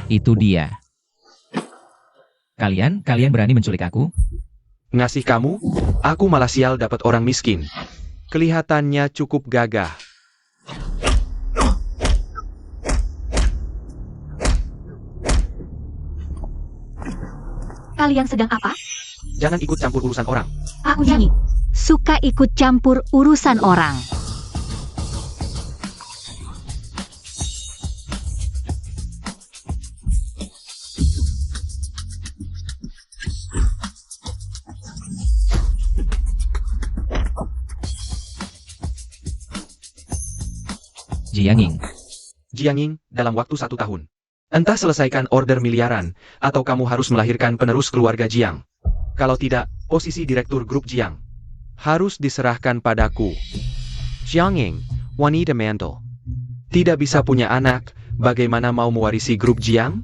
Itu dia. Kalian berani menculik aku? Ngasih kamu? Aku malah sial dapat orang miskin. Kelihatannya cukup gagah. Kalian sedang apa? Jangan ikut campur urusan orang. Aku nyanyi. Suka ikut campur urusan orang. Jianging, dalam waktu 1 tahun. Entah selesaikan order miliaran, atau kamu harus melahirkan penerus keluarga Jiang. Kalau tidak, posisi direktur grup Jiang harus diserahkan padaku. Jianging, wanita mantel. Tidak bisa punya anak, bagaimana mau mewarisi grup Jiang?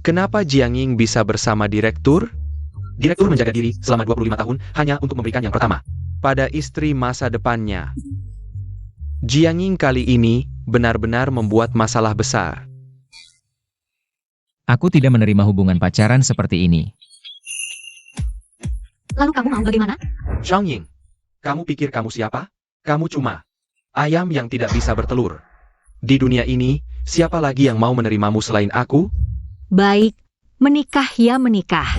Kenapa Jianging bisa bersama direktur? Direktur menjaga diri selama 25 tahun hanya untuk memberikan yang pertama pada istri masa depannya. Jianging kali ini benar-benar membuat masalah besar. Aku tidak menerima hubungan pacaran seperti ini. Lalu kamu mau bagaimana? Jianging, kamu pikir kamu siapa? Kamu cuma ayam yang tidak bisa bertelur. Di dunia ini, siapa lagi yang mau menerimamu selain aku? Baik, menikah ya menikah.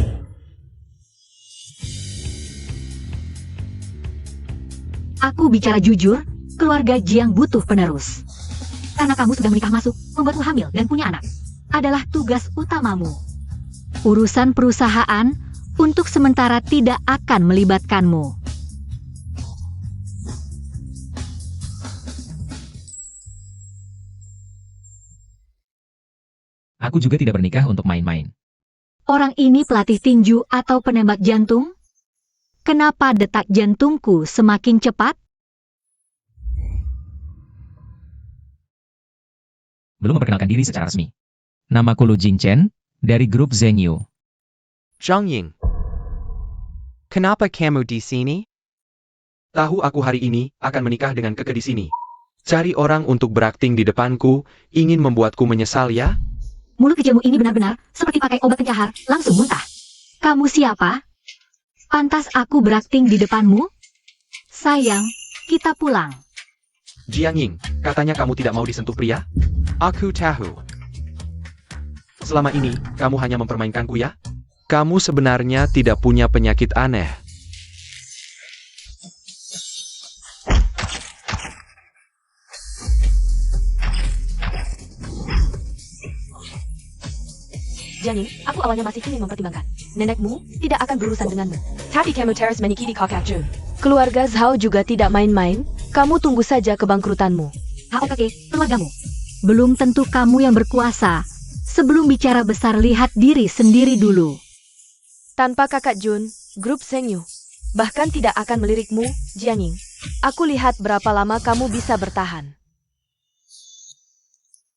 Aku bicara jujur, keluarga Jiang butuh penerus. Karena kamu sudah menikah masuk, membuatmu hamil dan punya anak. Adalah tugas utamamu. Urusan perusahaan untuk sementara tidak akan melibatkanmu. Aku juga tidak bernikah untuk main-main. Orang ini pelatih tinju atau penembak jantung? Kenapa detak jantungku semakin cepat? Belum memperkenalkan diri secara resmi. Namaku Lu Jingchen, dari grup Zhengyu. Jianging, kenapa kamu di sini? Tahu aku hari ini akan menikah dengan Keke di sini. Cari orang untuk berakting di depanku, ingin membuatku menyesal ya? Mulut kecilmu ini benar-benar seperti pakai obat pencahar, langsung muntah. Kamu siapa? Pantas aku berakting di depanmu? Sayang, kita pulang. Jianging, katanya kamu tidak mau disentuh pria? Aku tahu. Selama ini, kamu hanya mempermainkanku ya? Kamu sebenarnya tidak punya penyakit aneh. Jianging, aku awalnya masih ingin mempertimbangkan. Nenekmu tidak akan berurusan denganmu. Tapi kamu terus menyakiti kakak Jun. Keluarga Zhao juga tidak main-main. Kamu tunggu saja kebangkrutanmu. Hao kakek, keluargamu. Belum tentu kamu yang berkuasa. Sebelum bicara besar, lihat diri sendiri dulu. Tanpa kakak Jun, grup Zhengyu bahkan tidak akan melirikmu, Jianging. Aku lihat berapa lama kamu bisa bertahan.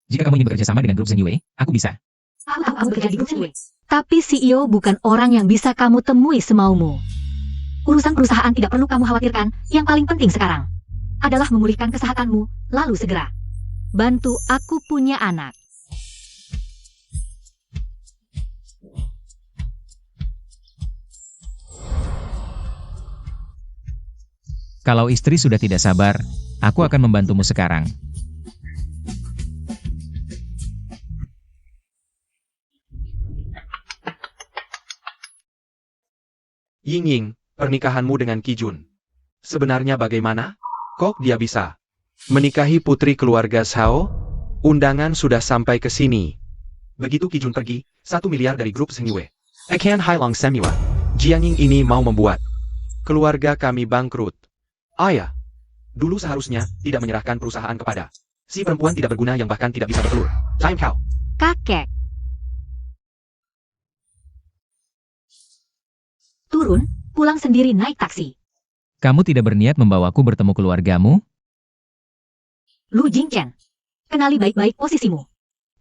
Jika kamu ingin bekerja sama dengan grup Zhengyu, aku bisa. Aku bekerja di grup Zhengyu. Tapi CEO bukan orang yang bisa kamu temui semaumu. Urusan perusahaan tidak perlu kamu khawatirkan. Yang paling penting sekarang adalah memulihkan kesehatanmu, lalu segera bantu aku punya anak. Kalau istri sudah tidak sabar, aku akan membantumu sekarang. Ying-Ying, pernikahanmu dengan Qi Jun sebenarnya bagaimana? Kok dia bisa menikahi putri keluarga Zhao? Undangan sudah sampai ke sini. Begitu Qi Jun pergi, 1 miliar dari grup Zhengyu akan hilang semua. Jianging ini mau membuat keluarga kami bangkrut. Ayah, dulu seharusnya tidak menyerahkan perusahaan kepada si perempuan tidak berguna yang bahkan tidak bisa bertelur. Time kau. Kakek. Turun, pulang sendiri naik taksi. Kamu tidak berniat membawaku bertemu keluargamu? Lu Jingchen, kenali baik-baik posisimu.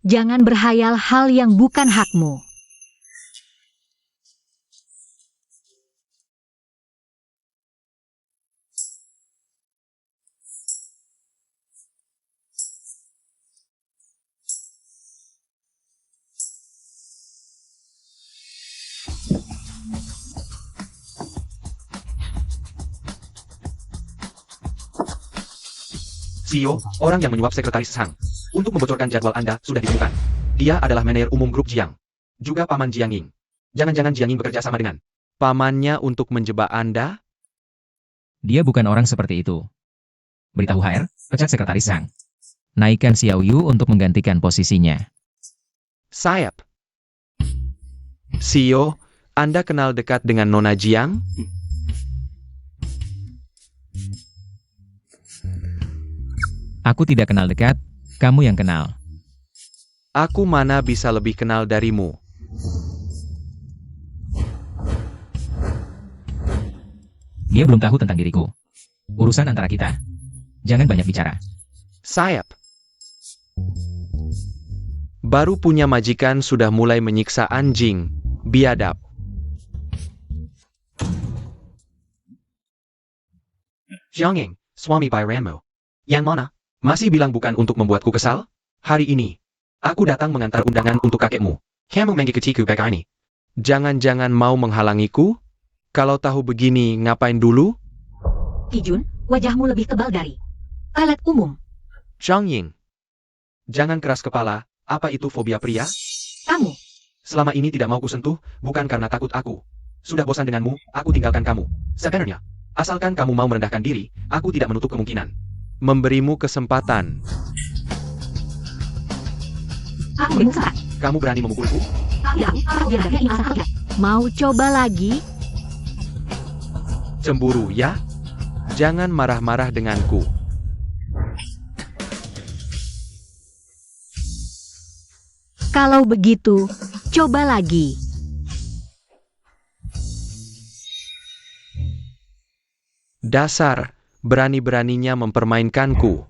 Jangan berhayal hal yang bukan hakmu. CEO, orang yang menyuap sekretaris Sang. Untuk membocorkan jadwal Anda sudah ditemukan. Dia adalah manajer umum grup Jiang. Juga paman Jiang Ying. Jangan-jangan Jiang Ying bekerja sama dengan pamannya untuk menjebak Anda? Dia bukan orang seperti itu. Beritahu HR, pecat sekretaris Sang. Naikkan Xiao Yu untuk menggantikan posisinya. Sayap. CEO, Anda kenal dekat dengan Nona Jiang? Aku tidak kenal dekat, kamu yang kenal. Aku mana bisa lebih kenal darimu? Dia belum tahu tentang diriku. Urusan antara kita. Jangan banyak bicara. Sayap. Baru punya majikan sudah mulai menyiksa anjing. Biadab. Jiang Ying, suami Bayranmu. Yang mana? Masih bilang bukan untuk membuatku kesal? Hari ini, aku datang mengantar undangan untuk kakekmu. Kamu mengikutiku begini. Jangan-jangan mau menghalangiku? Kalau tahu begini, ngapain dulu? Kijun, wajahmu lebih tebal dari toilet umum. Jiang Ying. Jangan keras kepala, apa itu fobia pria? Kamu, Selama ini tidak mau kusentuh, bukan karena takut aku. Sudah bosan denganmu, aku tinggalkan kamu. Sebenarnya, asalkan kamu mau merendahkan diri, aku tidak menutup kemungkinan memberimu kesempatan. aku bingung. Kamu berani memukulku? Mau coba lagi? Cemburu ya? Jangan marah-marah denganku. Kalau begitu, coba lagi. Dasar, berani-beraninya mempermainkanku.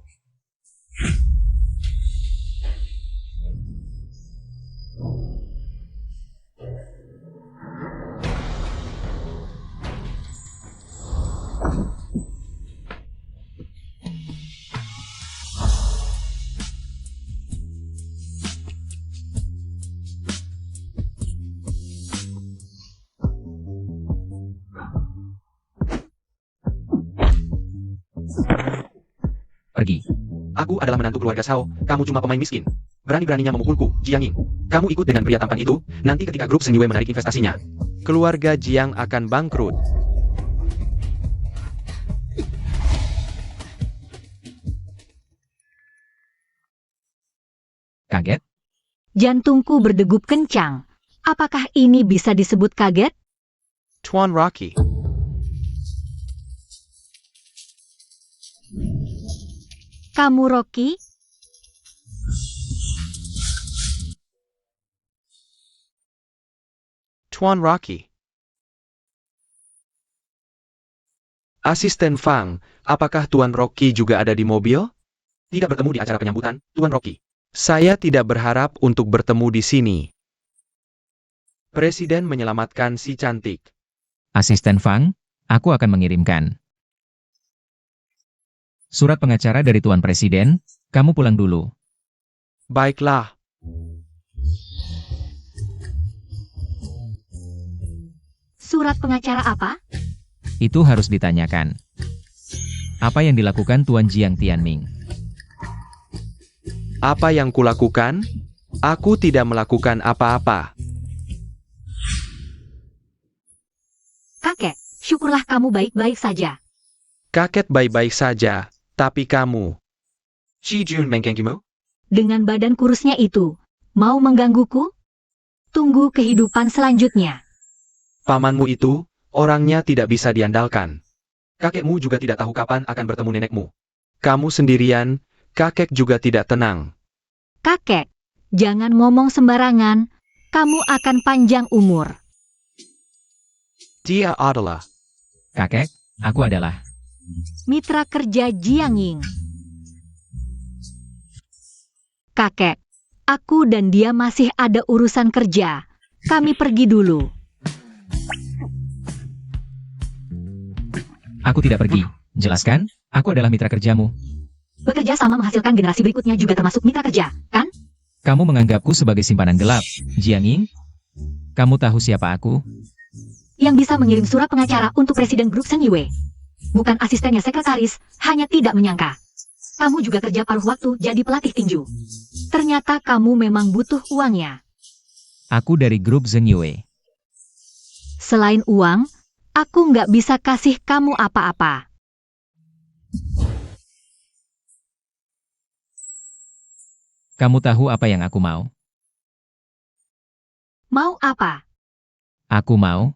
Pergi. Aku adalah menantu keluarga Shao, kamu cuma pemain miskin. Berani-beraninya memukulku, Jiang Ying. Kamu ikut dengan pria tampan itu, nanti ketika grup Seng Yue menarik investasinya, keluarga Jiang akan bangkrut. Kaget? Jantungku berdegup kencang. Apakah ini bisa disebut kaget? Tuan Rocky. Kamu Rocky? Tuan Rocky. Asisten Fang, apakah Tuan Rocky juga ada di mobil? Tidak bertemu di acara penyambutan, Tuan Rocky. Saya tidak berharap untuk bertemu di sini. Presiden menyelamatkan si cantik. Asisten Fang, aku akan mengirimkan surat pengacara dari Tuan Presiden, kamu pulang dulu. Baiklah. Surat pengacara apa? Itu harus ditanyakan. Apa yang dilakukan Tuan Jiang Tianming? Apa yang kulakukan? Aku tidak melakukan apa-apa. Kakek, syukurlah kamu baik-baik saja. Kakek baik-baik saja, tapi kamu. Shi Jun mengkengkimu? Dengan badan kurusnya itu, mau menggangguku? Tunggu kehidupan selanjutnya. Pamanmu itu, orangnya tidak bisa diandalkan. Kakekmu juga tidak tahu kapan akan bertemu nenekmu. Kamu sendirian, kakek juga tidak tenang. Kakek, jangan ngomong sembarangan. Kamu akan panjang umur. Dia adalah Kakek, aku adalah Mitra kerja Jiang Ying. Kakek, aku dan dia masih ada urusan kerja. Kami pergi dulu. Aku tidak pergi. Jelaskan, aku adalah mitra kerjamu. Bekerja sama menghasilkan generasi berikutnya juga termasuk mitra kerja, kan? Kamu menganggapku sebagai simpanan gelap, Jiang Ying? Kamu tahu siapa aku? Yang bisa mengirim surat pengacara untuk Presiden Grup Seng Yue. Bukan asistennya sekretaris, hanya tidak menyangka. Kamu juga kerja paruh waktu jadi pelatih tinju. Ternyata kamu memang butuh uangnya. Aku dari grup Zhenyue. Selain uang, aku nggak bisa kasih kamu apa-apa. Kamu tahu apa yang aku mau? Mau apa? Aku mau.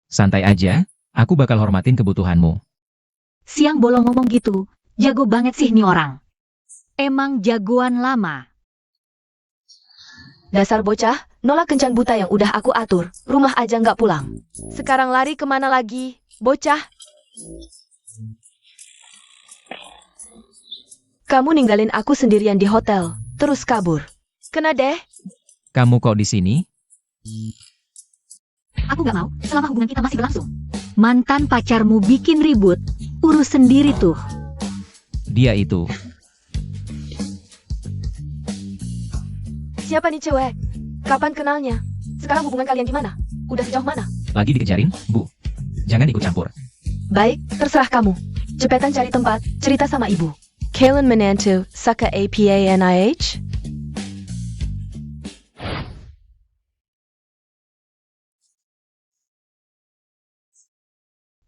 Santai aja, aku bakal hormatin kebutuhanmu. Siang bolong ngomong gitu, jago banget sih nih orang. Emang jagoan lama. Dasar bocah, nolak kencan buta yang udah aku atur. Rumah aja nggak pulang. Sekarang lari kemana lagi, bocah? Kamu ninggalin aku sendirian di hotel, terus kabur. Kena deh. Kamu kok di sini? Aku nggak mau, selama hubungan kita masih berlangsung. Mantan pacarmu bikin ribut, urus sendiri tuh. Dia itu. Siapa nih cewek? Kapan kenalnya? Sekarang hubungan kalian gimana? Udah sejauh mana? Lagi dikejarin, Bu. Jangan ikut campur. Baik, terserah kamu. Cepetan cari tempat, cerita sama ibu. Kalen Menantu, Saka APANIH?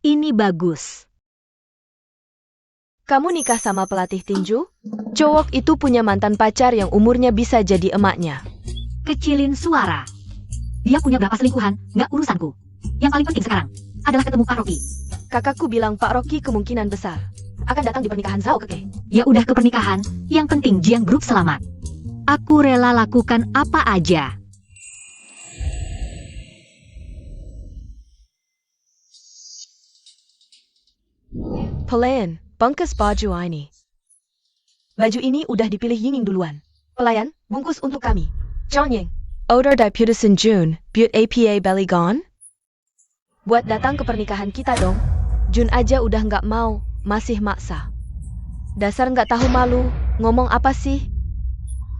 Ini bagus. Kamu nikah sama pelatih tinju? Cowok itu punya mantan pacar yang umurnya bisa jadi emaknya. Kecilin suara. Dia punya berapa selingkuhan, nggak urusanku. Yang paling penting sekarang adalah ketemu Pak Rocky. Kakakku bilang Pak Rocky kemungkinan besar akan datang di pernikahan Zhao Keke. Ya udah ke pernikahan, yang penting Jiang Group selamat. Aku rela lakukan apa aja. Pelayan, bungkus baju ini. Baju ini udah dipilih Yinging duluan. Pelayan, bungkus untuk kami. Zhongying, order Deputison Jun, Butte APA Belly Gone? Buat datang ke pernikahan kita dong. Jun aja udah nggak mau, masih maksa. Dasar nggak tahu malu, ngomong apa sih?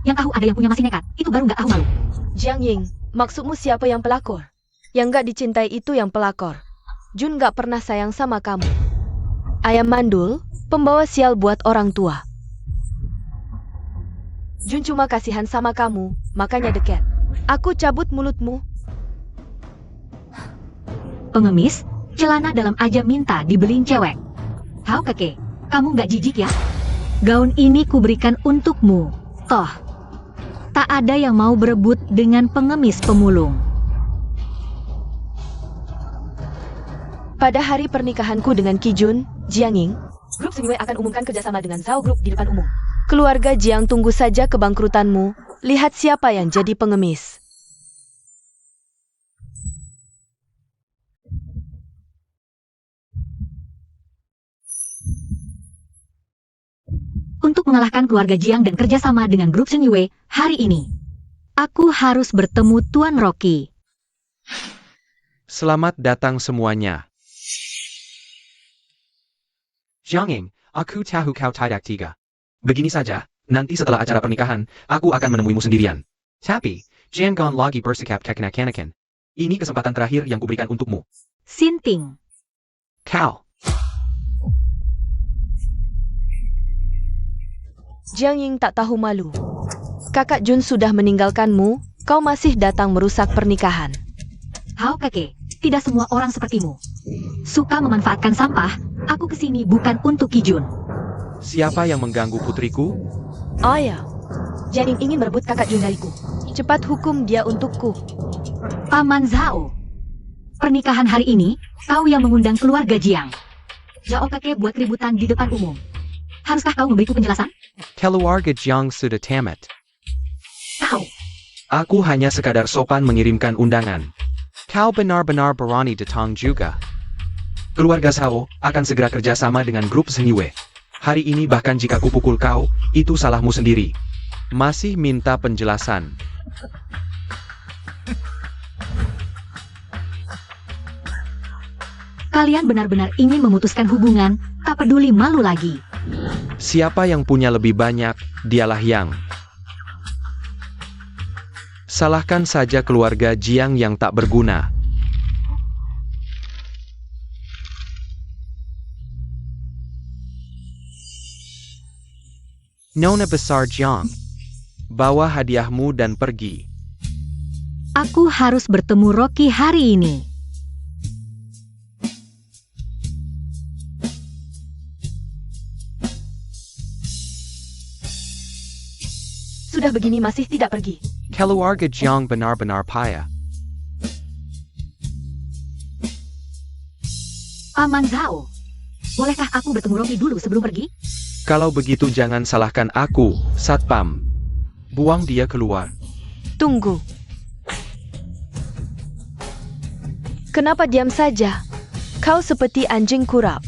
Yang tahu ada yang punya masih nekat, itu baru nggak tahu malu. Jiang Ying, maksudmu siapa yang pelakor? Yang nggak dicintai itu yang pelakor. Jun nggak pernah sayang sama kamu. Ayam mandul, pembawa sial buat orang tua. Jun cuma kasihan sama kamu, makanya deket. Aku cabut mulutmu. Pengemis, celana dalam aja minta dibeliin cewek. Hao Keke, kamu nggak jijik ya? Gaun ini kuberikan untukmu. Toh, tak ada yang mau berebut dengan pengemis pemulung. Pada hari pernikahanku dengan Ki Jun, Jiang Ying, grup Zhenyue akan umumkan kerjasama dengan Zhao Group di depan umum. Keluarga Jiang tunggu saja kebangkrutanmu. Lihat siapa yang jadi pengemis. Untuk mengalahkan keluarga Jiang dan kerjasama dengan grup Zhenyue hari ini, aku harus bertemu Tuan Rocky. Selamat datang semuanya. Jianging, aku tahu kau tidak tiga. Begini saja, nanti setelah acara pernikahan, aku akan menemuimu sendirian. Tapi, jangan lagi bersikap kekanak-kanakan. Ini kesempatan terakhir yang kuberikan untukmu. Sinting. Kau. Jiang Ying tak tahu malu. Kakak Jun sudah meninggalkanmu, kau masih datang merusak pernikahan. Hao Keke, tidak semua orang sepertimu. Suka memanfaatkan sampah, aku kesini bukan untuk Ki Jun. Siapa yang mengganggu putriku? Oh ya, Jiang Ying ingin merebut kakak Jun dariku. Cepat hukum dia untukku. Paman Zhao. Pernikahan hari ini, kau yang mengundang keluarga Jiang. Zhao Keke buat keributan di depan umum. Haruskah kau memberiku penjelasan? Keluarga Jiang sudah tamat. Kau. Aku hanya sekadar sopan mengirimkan undangan. Kau benar-benar berani datang juga. Keluarga Zhao akan segera kerjasama dengan grup Zhenyue. Hari ini bahkan jika kupukul kau, itu salahmu sendiri. Masih minta penjelasan. Kalian benar-benar ingin memutuskan hubungan, tak peduli malu lagi. Siapa yang punya lebih banyak, dialah yang. Salahkan saja keluarga Jiang yang tak berguna. Nona besar Jiang. Bawa hadiahmu dan pergi. Aku harus bertemu Rocky hari ini. Sudah begini masih tidak pergi. Keluarga Jiang benar-benar payah. Paman Zhao, bolehkah aku bertemu Rocky dulu sebelum pergi? Kalau begitu jangan salahkan aku, Satpam. Buang dia keluar. Tunggu. Kenapa diam saja? Kau seperti anjing kurap.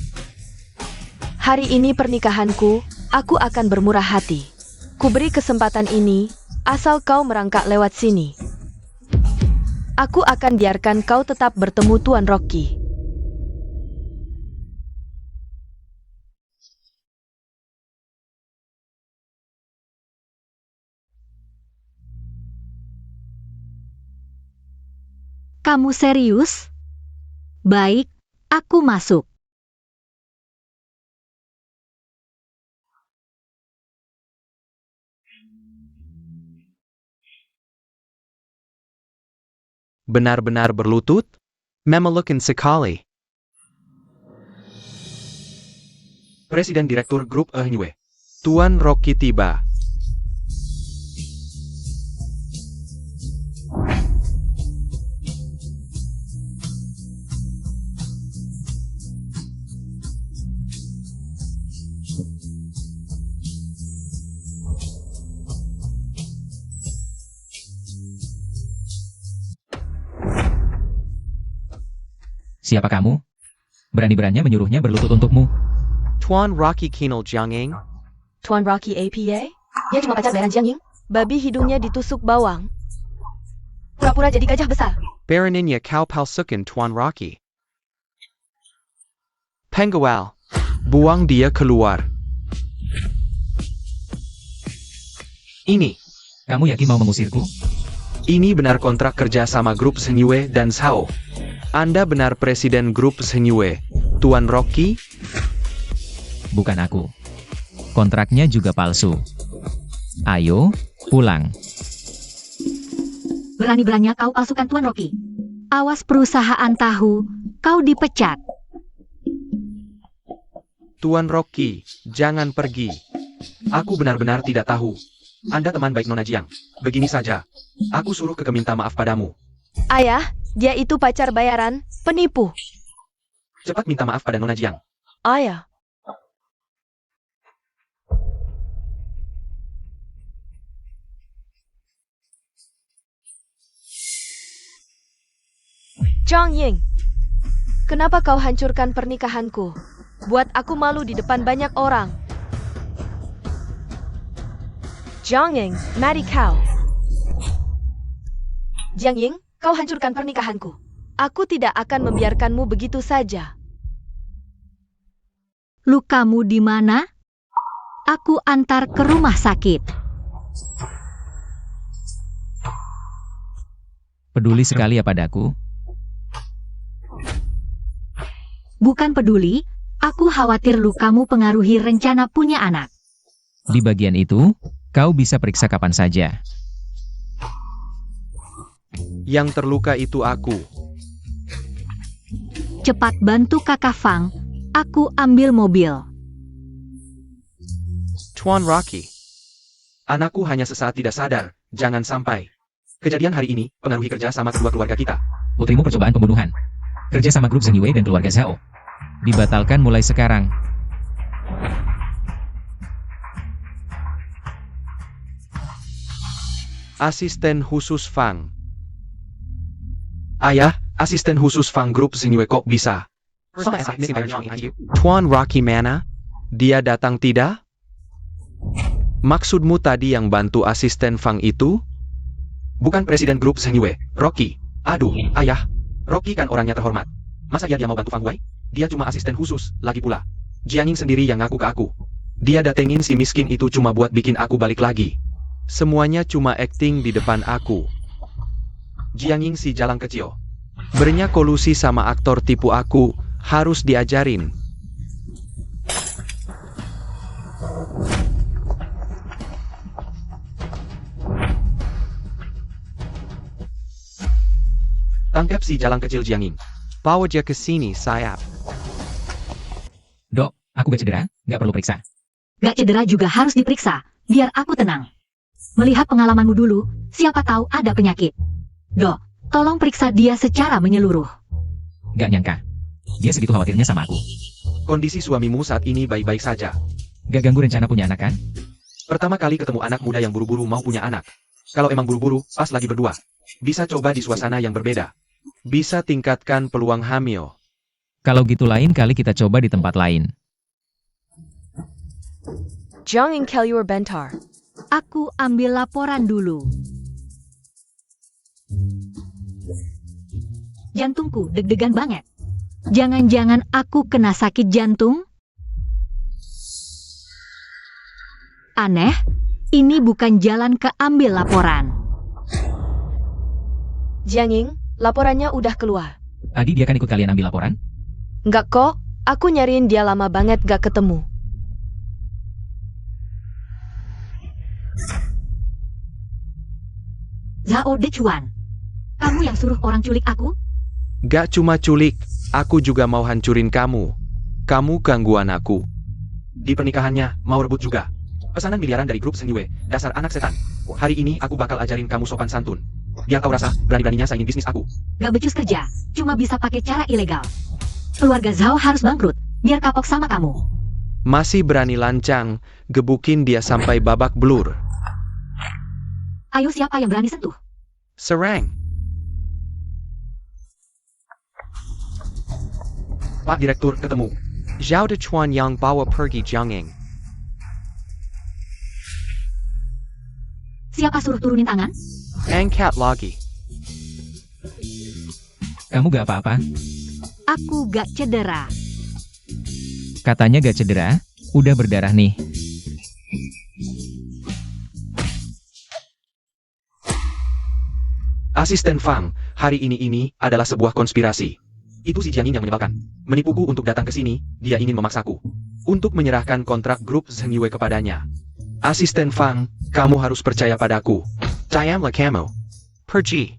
Hari ini pernikahanku, aku akan bermurah hati. Kuberi kesempatan ini, asal kau merangkak lewat sini. Aku akan biarkan kau tetap bertemu Tuan Rocky. Kamu serius? Baik, aku masuk. Benar-benar berlutut? Memelukan sekali. Presiden Direktur Grup Ehnwe. Tuan Rocky tiba. Siapa kamu? Berani-beraninya menyuruhnya berlutut untukmu. Tuan Rocky Kinal Jianging. Tuan Rocky APA? Dia cuma pacar bayaran Jiang Ying. Babi hidungnya ditusuk bawang. Pura-pura jadi gajah besar. Baroninnya kau palsukan Tuan Rocky. Pengual. Buang dia keluar. Ini. Kamu yakin mau mengusirku? Ini benar kontrak kerja sama grup Senyue dan Zhao. Anda benar presiden grup Senyue, Tuan Rocky? Bukan aku. Kontraknya juga palsu. Ayo, pulang. Berani-beraninya kau palsukan Tuan Rocky. Awas perusahaan tahu, kau dipecat. Tuan Rocky, jangan pergi. Aku benar-benar tidak tahu. Anda teman baik Nona Jiang. Begini saja. Aku suruh Keke minta maaf padamu. Ayah, dia itu pacar bayaran, penipu. Cepat minta maaf pada Nona Jiang. Ayah. Jiang Ying, kenapa kau hancurkan pernikahanku? Buat aku malu di depan banyak orang. Jiang Ying, mari kau. Jiang Ying, kau hancurkan pernikahanku. Aku tidak akan membiarkanmu begitu saja. Lukamu di mana? Aku antar ke rumah sakit. Peduli sekali ya padaku. Bukan peduli, aku khawatir lukamu pengaruhi rencana punya anak. Di bagian itu, kau bisa periksa kapan saja. Yang terluka itu aku. Cepat bantu kakak Fang, aku ambil mobil. Tuan Rocky. Anakku hanya sesaat tidak sadar, jangan sampai. Kejadian hari ini pengaruhi kerja sama kedua keluarga kita. Putrimu percobaan pembunuhan. Kerja sama grup Zenyue dan keluarga Zhao. Dibatalkan mulai sekarang. Asisten khusus Fang. Ayah, asisten khusus Fang Grup Zenyue kok bisa? Tuan Rocky mana? Dia datang tidak? Maksudmu tadi yang bantu asisten Fang itu? Bukan presiden grup Zenyue, Rocky. Aduh, ayah. Rocky kan orangnya terhormat. Masa dia mau bantu Fang Wei? Dia cuma asisten khusus, lagi pula. Jiang Ying sendiri yang ngaku ke aku. Dia datengin si miskin itu cuma buat bikin aku balik lagi. Semuanya cuma acting di depan aku. Jiang Ying si jalang kecil. Bernya kolusi sama aktor tipu aku, harus diajarin. Tangkap si jalang kecil Jianging. Bawa dia ke sini, sayap. Dok, aku gak cedera, gak perlu periksa. Gak cedera juga harus diperiksa, biar aku tenang. Melihat pengalamanmu dulu, siapa tahu ada penyakit. Dok, tolong periksa dia secara menyeluruh. Gak nyangka. Dia segitu khawatirnya sama aku. Kondisi suamimu saat ini baik-baik saja. Gak ganggu rencana punya anak kan? Pertama kali ketemu anak muda yang buru-buru mau punya anak. Kalau emang buru-buru, pas lagi berdua. Bisa coba di suasana yang berbeda. Bisa tingkatkan peluang hamil. Kalau gitu lain kali kita coba di tempat lain. Jiang and Kelly bentar. Aku ambil laporan dulu. Jantungku deg-degan banget. Jangan-jangan aku kena sakit jantung? Aneh, ini bukan jalan ke ambil laporan. Jianging, laporannya udah keluar. Adi dia kan ikut kalian ambil laporan? Enggak kok, aku nyariin dia lama banget gak ketemu. Zhao Dechuan, kamu yang suruh orang culik aku? Gak cuma culik, aku juga mau hancurin kamu. Kamu gangguan aku. Di pernikahannya, mau rebut juga. Pesanan miliaran dari grup Senyue, dasar anak setan. Hari ini aku bakal ajarin kamu sopan santun. Biar kau rasa, berani-beraninya saingin bisnis aku. Gak becus kerja, cuma bisa pakai cara ilegal. Keluarga Zhao harus bangkrut, biar kapok sama kamu. Masih berani lancang, gebukin dia sampai babak belur. Ayo siapa yang berani sentuh? Serang. Pak Direktur ketemu. Zhao Dechuan yang bawa pergi Jianging. Siapa suruh turunin tangan? Angkat lagi. Kamu gak apa-apa? Aku gak cedera. Katanya gak cedera, udah berdarah nih. Asisten Fang, hari ini adalah sebuah konspirasi. Itu si Jiangin yang menyebalkan. Menipuku untuk datang ke sini, dia ingin memaksaku. Untuk menyerahkan kontrak grup Senyue kepadanya. Asisten Fang, kamu harus percaya padaku. Sayanglah kamu. Pergi.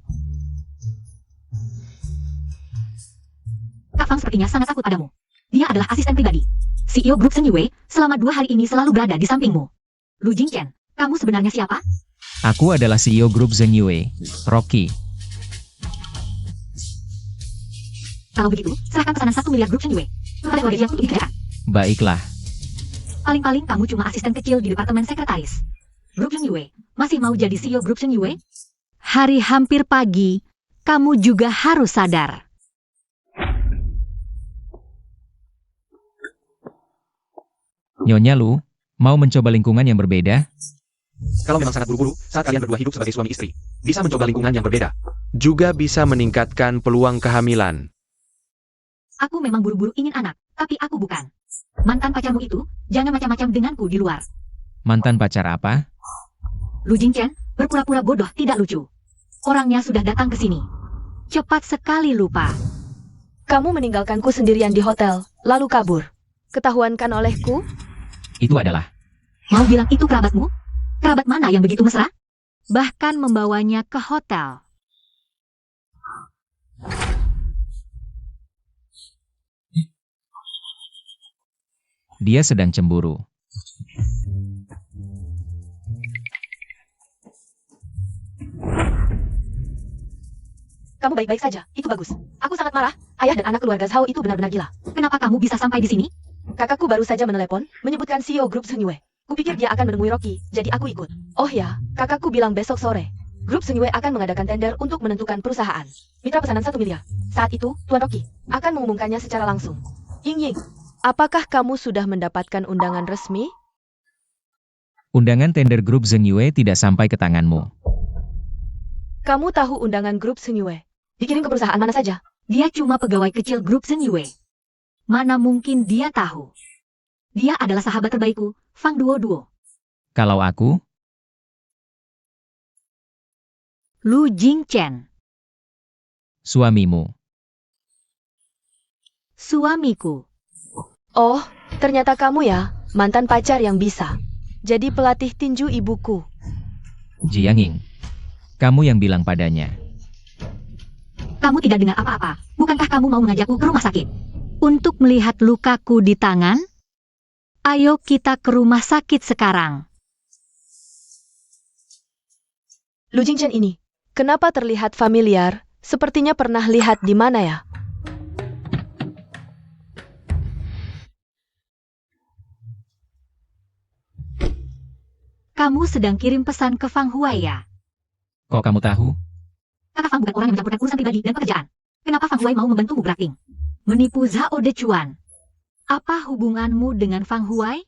Kak Fang sepertinya sangat takut padamu. Dia adalah asisten pribadi. CEO grup Senyue, selama 2 hari ini selalu berada di sampingmu. Lu Jingchen, kamu sebenarnya siapa? Aku adalah CEO grup Zenyue, Rocky. Kalau begitu, serahkan pesanan 1 miliar grup Senyue kepada keluarga yang untuk dikerjakan. Baiklah, Paling-paling kamu cuma asisten kecil di departemen sekretaris. Grup Senyue, masih mau jadi CEO grup Senyue? Hari hampir pagi, kamu juga harus sadar. Nyonya Lu, mau mencoba lingkungan yang berbeda? Kalau memang sangat buru-buru, saat kalian berdua hidup sebagai suami istri, bisa mencoba lingkungan yang berbeda. Juga bisa meningkatkan peluang kehamilan. Aku memang buru-buru ingin anak, tapi aku bukan. Mantan pacarmu itu, jangan macam-macam denganku di luar. Mantan pacar apa? Lu Jingchen, berpura-pura bodoh tidak lucu. Orangnya sudah datang ke sini. Cepat sekali lupa. Kamu meninggalkanku sendirian di hotel, lalu kabur. Ketahuankan olehku? Itu adalah. Mau bilang itu kerabatmu? Kerabat mana yang begitu mesra? Bahkan membawanya ke hotel. Dia sedang cemburu. Kamu baik-baik saja, itu bagus. Aku sangat marah, ayah dan anak keluarga Zhao itu benar-benar gila. Kenapa kamu bisa sampai di sini? Kakakku baru saja menelepon, menyebutkan CEO grup Senyue. Kupikir dia akan menemui Rocky, jadi aku ikut. Oh ya, kakakku bilang besok sore. Grup Senyue akan mengadakan tender untuk menentukan perusahaan. Mitra pesanan 1 miliar. Saat itu, Tuan Rocky akan mengumumkannya secara langsung. Ying Ying, apakah kamu sudah mendapatkan undangan resmi? Undangan tender grup Zenyue tidak sampai ke tanganmu. Kamu tahu undangan grup Senyue dikirim ke perusahaan mana saja? Dia cuma pegawai kecil grup Senyue. Mana mungkin dia tahu? Dia adalah sahabat terbaikku, Fang Duo. Kalau aku, Lu Jingchen, suamimu. suamiku. Oh, ternyata kamu ya, mantan pacar yang bisa jadi pelatih tinju ibuku. Jianging, kamu yang bilang padanya. Kamu tidak dengar apa-apa. Bukankah kamu mau mengajakku ke rumah sakit? Untuk melihat lukaku di tangan? Ayo kita ke rumah sakit sekarang. Lu Jingchen ini, kenapa terlihat familiar? Sepertinya pernah lihat di mana ya? Kamu sedang kirim pesan ke Fang Huai ya? Kok kamu tahu? Kakak Fang bukan orang yang mencampurkan urusan pribadi dan pekerjaan. Kenapa Fang Huai mau membantumu Brakting? Menipu Zhao Dechuan. Apa hubunganmu dengan Fang Huai?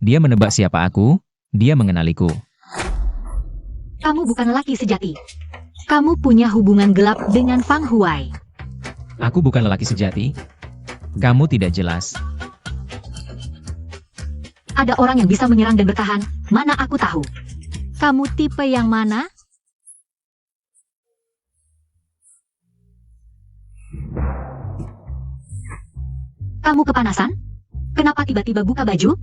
Dia menebak siapa aku, dia mengenaliku. Kamu bukan lelaki sejati. Kamu punya hubungan gelap dengan Fang Huai. Aku bukan lelaki sejati. Kamu tidak jelas. Ada orang yang bisa menyerang dan bertahan, mana aku tahu. Kamu tipe yang mana? Kamu kepanasan? Kenapa tiba-tiba buka baju?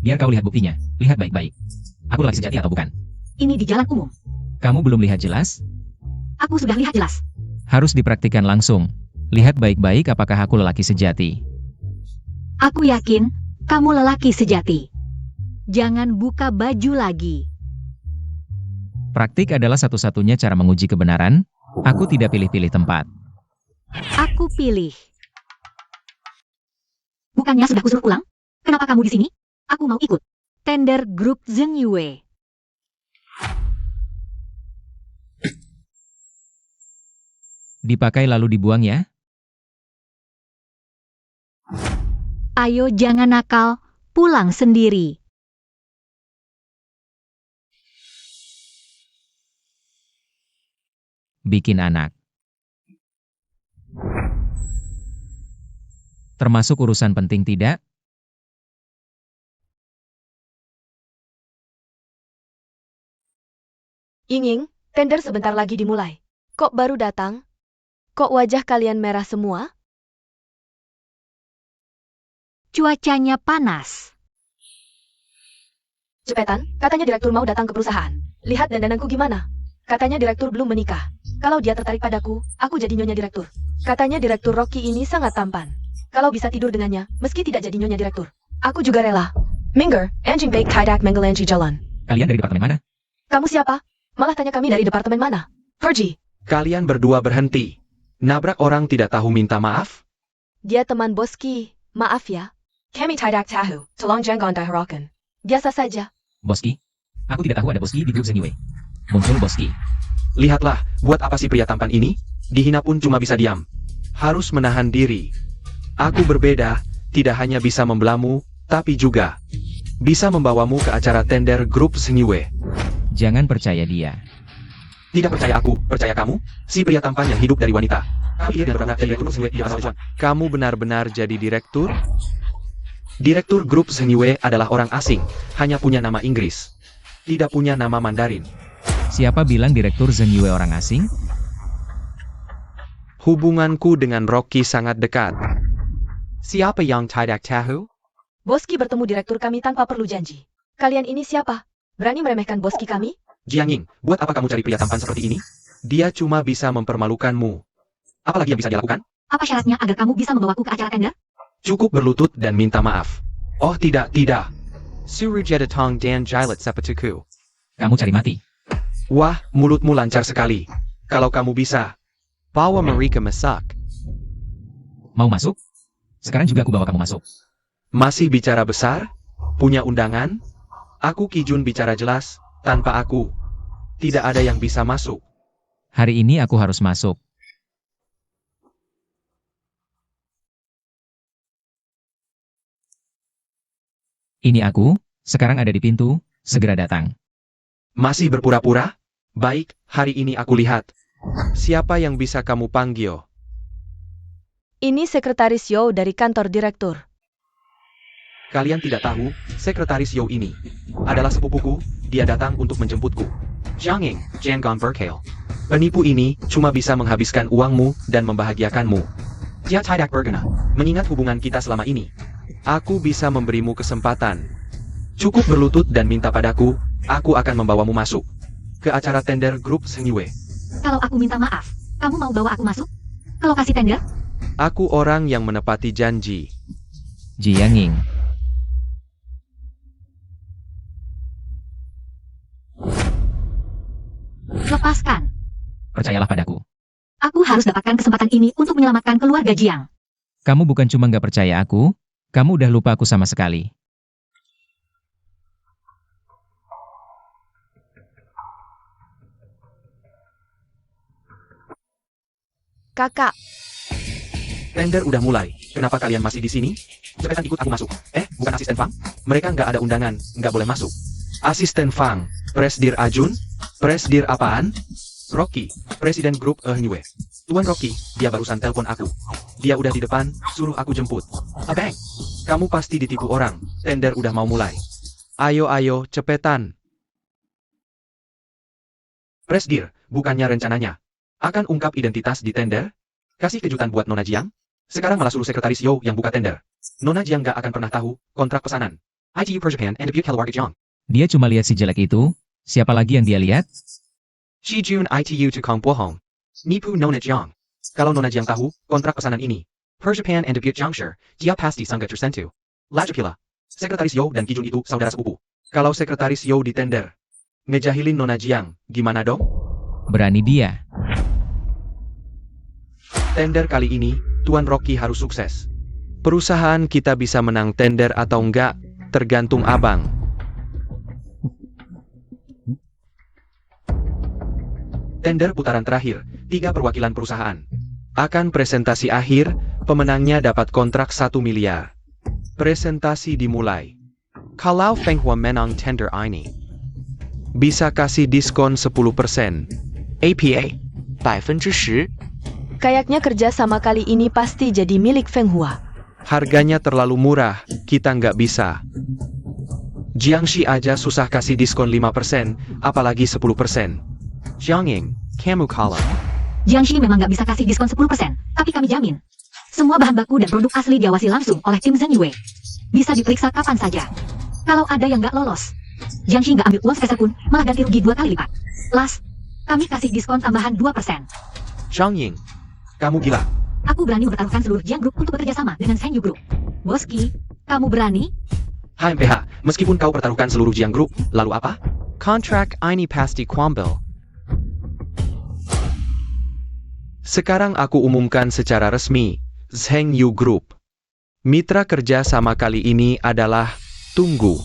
Biar kau lihat buktinya. Lihat baik-baik. Aku lelaki sejati atau bukan? Ini di jalan umum. Kamu belum lihat jelas? Aku sudah lihat jelas. Harus dipraktikkan langsung. Lihat baik-baik apakah aku lelaki sejati. Aku yakin kamu lelaki sejati. Jangan buka baju lagi. Praktik adalah satu-satunya cara menguji kebenaran. Aku tidak pilih-pilih tempat. Aku pilih. Bukannya sudah kusuruh pulang? Kenapa kamu di sini? Aku mau ikut. Tender grup Zheng Yue. Dipakai lalu dibuang ya? Ayo jangan nakal, pulang sendiri. Bikin anak. Termasuk urusan penting tidak? Ying, tender sebentar lagi dimulai. Kok baru datang? Kok wajah kalian merah semua? Cuacanya panas. Cepetan, katanya direktur mau datang ke perusahaan. Lihat dandananku gimana? Katanya direktur belum menikah. Kalau dia tertarik padaku, aku jadi nyonya direktur. Katanya direktur Rocky ini sangat tampan. Kalau bisa tidur dengannya, meski tidak jadi nyonya direktur. Aku juga rela. Minger, anjing baik tidak mengelanji jalan. Kalian dari departemen mana? Kamu siapa? Malah tanya kami dari departemen mana? Pergi. Kalian berdua berhenti. Nabrak orang tidak tahu minta maaf? Dia teman Boski. Maaf ya. Kami tidak tahu. Tolong jangan dihiraukan. Biasa saja. Boski? Aku tidak tahu ada Boski di grup Zheng Yue. Muncul Boski. Lihatlah, buat apa si pria tampan ini? Dihina pun cuma bisa diam. Harus menahan diri. Aku berbeda, tidak hanya bisa membelamu, tapi juga bisa membawamu ke acara tender grup Zheng Yue. Jangan percaya dia. Tidak percaya aku, percaya kamu? Si pria tampan yang hidup dari wanita. Kamu benar-benar jadi direktur? Direktur grup Zheng Yue adalah orang asing, hanya punya nama Inggris. Tidak punya nama Mandarin. Siapa bilang direktur Zheng Yue orang asing? Hubunganku dengan Rocky sangat dekat. Siapa yang tidak tahu? Boski bertemu direktur kami tanpa perlu janji. Kalian ini siapa? Berani meremehkan Boski kami? Jiang Ying, buat apa kamu cari pria tampan seperti ini? Dia cuma bisa mempermalukanmu. Apalagi yang bisa dia lakukan? Apa syaratnya agar kamu bisa membawaku ke acara tender? Cukup berlutut dan minta maaf. Oh tidak. Surujedatong dan Jilat Sepatuku. Kamu cari mati. Wah, mulutmu lancar sekali. Kalau kamu bisa. Bawa mereka masak. Mau masuk? Sekarang juga aku bawa kamu masuk. Masih bicara besar? Punya undangan? Aku Kijun bicara jelas, tanpa aku. Tidak ada yang bisa masuk. Hari ini aku harus masuk. Ini aku, sekarang ada di pintu, segera datang. Masih berpura-pura? Baik, hari ini aku lihat. Siapa yang bisa kamu panggil? Ini sekretaris Yo dari kantor direktur. Kalian tidak tahu, sekretaris Yo ini adalah sepupuku, dia datang untuk menjemputku. Jiang Ying, jangan berkhayal. Penipu ini cuma bisa menghabiskan uangmu dan membahagiakanmu. Dia tidak berguna, mengingat hubungan kita selama ini. Aku bisa memberimu kesempatan. Cukup berlutut dan minta padaku, aku akan membawamu masuk ke acara tender grup Zheng Yue. Kalau aku minta maaf, Kamu mau bawa aku masuk ke lokasi tender? Aku orang yang menepati janji. Jiang Ying. Lepaskan. Percayalah padaku. Aku harus dapatkan kesempatan ini untuk menyelamatkan keluarga Jiang. Kamu bukan cuma nggak percaya aku, kamu udah lupa aku sama sekali. Kakak, Tender udah mulai. Kenapa kalian masih di sini? Cepetan ikut aku masuk. Bukan asisten Fang? Mereka nggak ada undangan, nggak boleh masuk. Asisten Fang, Presdir Ajun? Presdir apaan? Rocky, Presiden Grup Nyue. Tuan Rocky, dia barusan telepon aku. Dia udah di depan, suruh aku jemput. Abang, kamu pasti ditipu orang. Tender udah mau mulai. Ayo, cepetan. Presdir, bukannya rencananya akan ungkap identitas di tender? Kasih kejutan buat Nona Jiang? Sekarang malah suruh sekretaris Yo yang buka tender. Nona Jiang gak akan pernah tahu kontrak pesanan. ITU per Japan and debut keluarga Jiang. Dia cuma lihat si jelek itu. Siapa lagi yang dia lihat? Shi Jun ITU to Kong Bohong. Nipu Nona Jiang. Kalau Nona Jiang tahu kontrak pesanan ini, per Japan and debut juncture, dia pasti sangat tersentuh. Lajapila. Sekretaris Yo dan Kijun itu saudara sepupu. Kalau sekretaris Yo di tender, ngejahilin Nona Jiang, gimana dong? Berani dia. Tender kali ini, Tuan Rocky harus sukses. Perusahaan kita bisa menang tender atau enggak, tergantung abang. Tender putaran terakhir, 3 perwakilan perusahaan. Akan presentasi akhir, pemenangnya dapat kontrak 1 miliar. Presentasi dimulai. Kalau Feng Hua menang tender ini, Bisa kasih diskon 10%. APA 10%. kayaknya kerja sama kali ini pasti jadi milik Feng Hua. Harganya terlalu murah, kita nggak bisa. Jiangxi aja susah kasih diskon 5%, apalagi 10%. Jiang Ying, kamu kalah. Jiangxi memang nggak bisa kasih diskon 10%, tapi kami jamin. Semua bahan baku dan produk asli diawasi langsung oleh tim Zheng Yue. Bisa diperiksa kapan saja. Kalau ada yang nggak lolos, Jiangxi nggak ambil uang sepeser pun, malah ganti rugi 2 kali lipat. Las, kami kasih diskon tambahan 2%. Jiang Ying, Kamu gila. Aku berani mempertaruhkan seluruh Jiang Group untuk bekerja sama dengan Zheng Yu Group. Boski, kamu berani? HMPH, meskipun kau pertaruhkan seluruh Jiang Group, lalu apa? kontrak ini pasti kuambil. Sekarang aku umumkan secara resmi, Zheng Yu Group. Mitra kerja sama kali ini adalah Tunggu.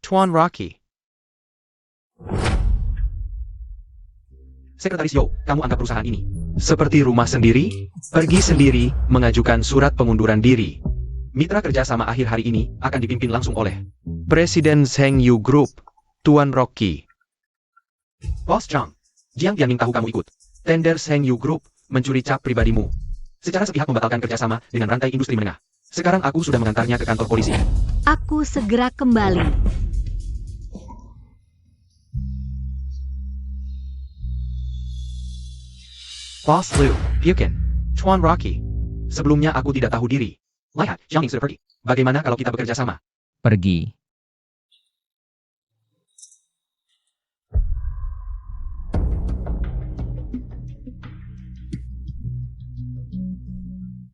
Tuan Rocky. Sekretaris Yo, kamu anggap perusahaan ini seperti rumah sendiri, pergi sendiri, mengajukan surat pengunduran diri. Mitra kerja sama akhir hari ini akan dipimpin langsung oleh Presiden Zheng Yu Group, Tuan Rocky. Bos Zhang, Jiang Tianming tahu kamu ikut tender Zheng Yu Group mencuri cap pribadimu. Secara sepihak membatalkan kerjasama dengan rantai industri menengah. Sekarang aku sudah mengantarnya ke kantor polisi. Aku segera kembali. Boss Liu, Pyukin, Tuan Rocky. Sebelumnya aku tidak tahu diri. Lihat, Jiang Ying sudah pergi. Bagaimana kalau kita bekerja sama? Pergi.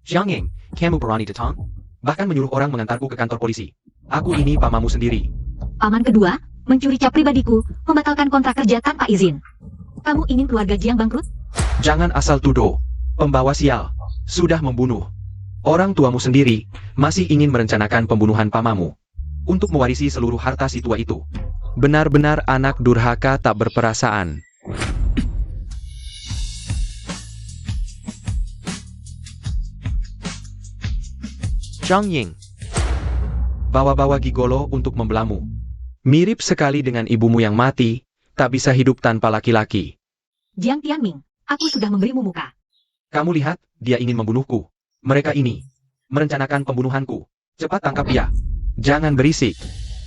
Jiang Ying, kamu berani datang? Bahkan menyuruh orang mengantarku ke kantor polisi. Aku ini pamamu sendiri. Paman kedua, mencuri cap pribadiku, membatalkan kontrak kerja tanpa izin. Kamu ingin keluarga Jiang bangkrut? Jangan asal tuduh. Pembawa sial. Sudah membunuh. Orang tuamu sendiri, masih ingin merencanakan pembunuhan pamamu. Untuk mewarisi seluruh harta si tua itu. Benar-benar anak durhaka tak berperasaan. Jiang Ying, Bawa-bawa gigolo untuk membelamu. Mirip sekali dengan ibumu yang mati, tak bisa hidup tanpa laki-laki. Jiang Tianming, aku sudah memberimu muka. Kamu lihat, dia ingin membunuhku. Mereka ini merencanakan pembunuhanku. Cepat tangkap dia. Jangan berisik.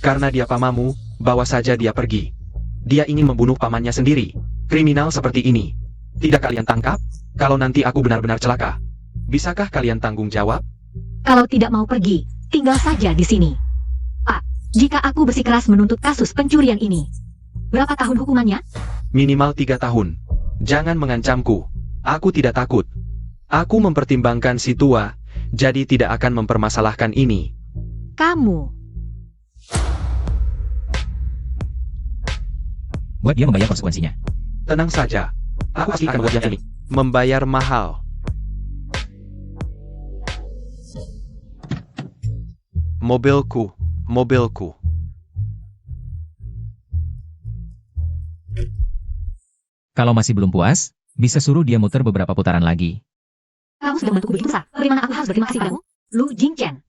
Karena dia pamamu, bawa saja dia pergi. Dia ingin membunuh pamannya sendiri. Kriminal seperti ini. Tidak kalian tangkap? Kalau nanti aku benar-benar celaka. Bisakah kalian tanggung jawab? Kalau tidak mau pergi, tinggal saja di sini. Pak, Jika aku bersikeras menuntut kasus pencurian ini, berapa tahun hukumannya? Minimal 3 tahun. Jangan mengancamku. Aku tidak takut. Aku mempertimbangkan si tua, jadi tidak akan mempermasalahkan ini. Kamu. Buat dia membayar konsekuensinya. Tenang saja. Aku pasti akan membuat ini. Membayar mahal. Mobilku, mobilku. Kalau masih belum puas, bisa suruh dia muter beberapa putaran lagi. Kamu sudah membantuku begitu besar. Bagaimana aku harus berterima kasih padamu? Lu Jingchen.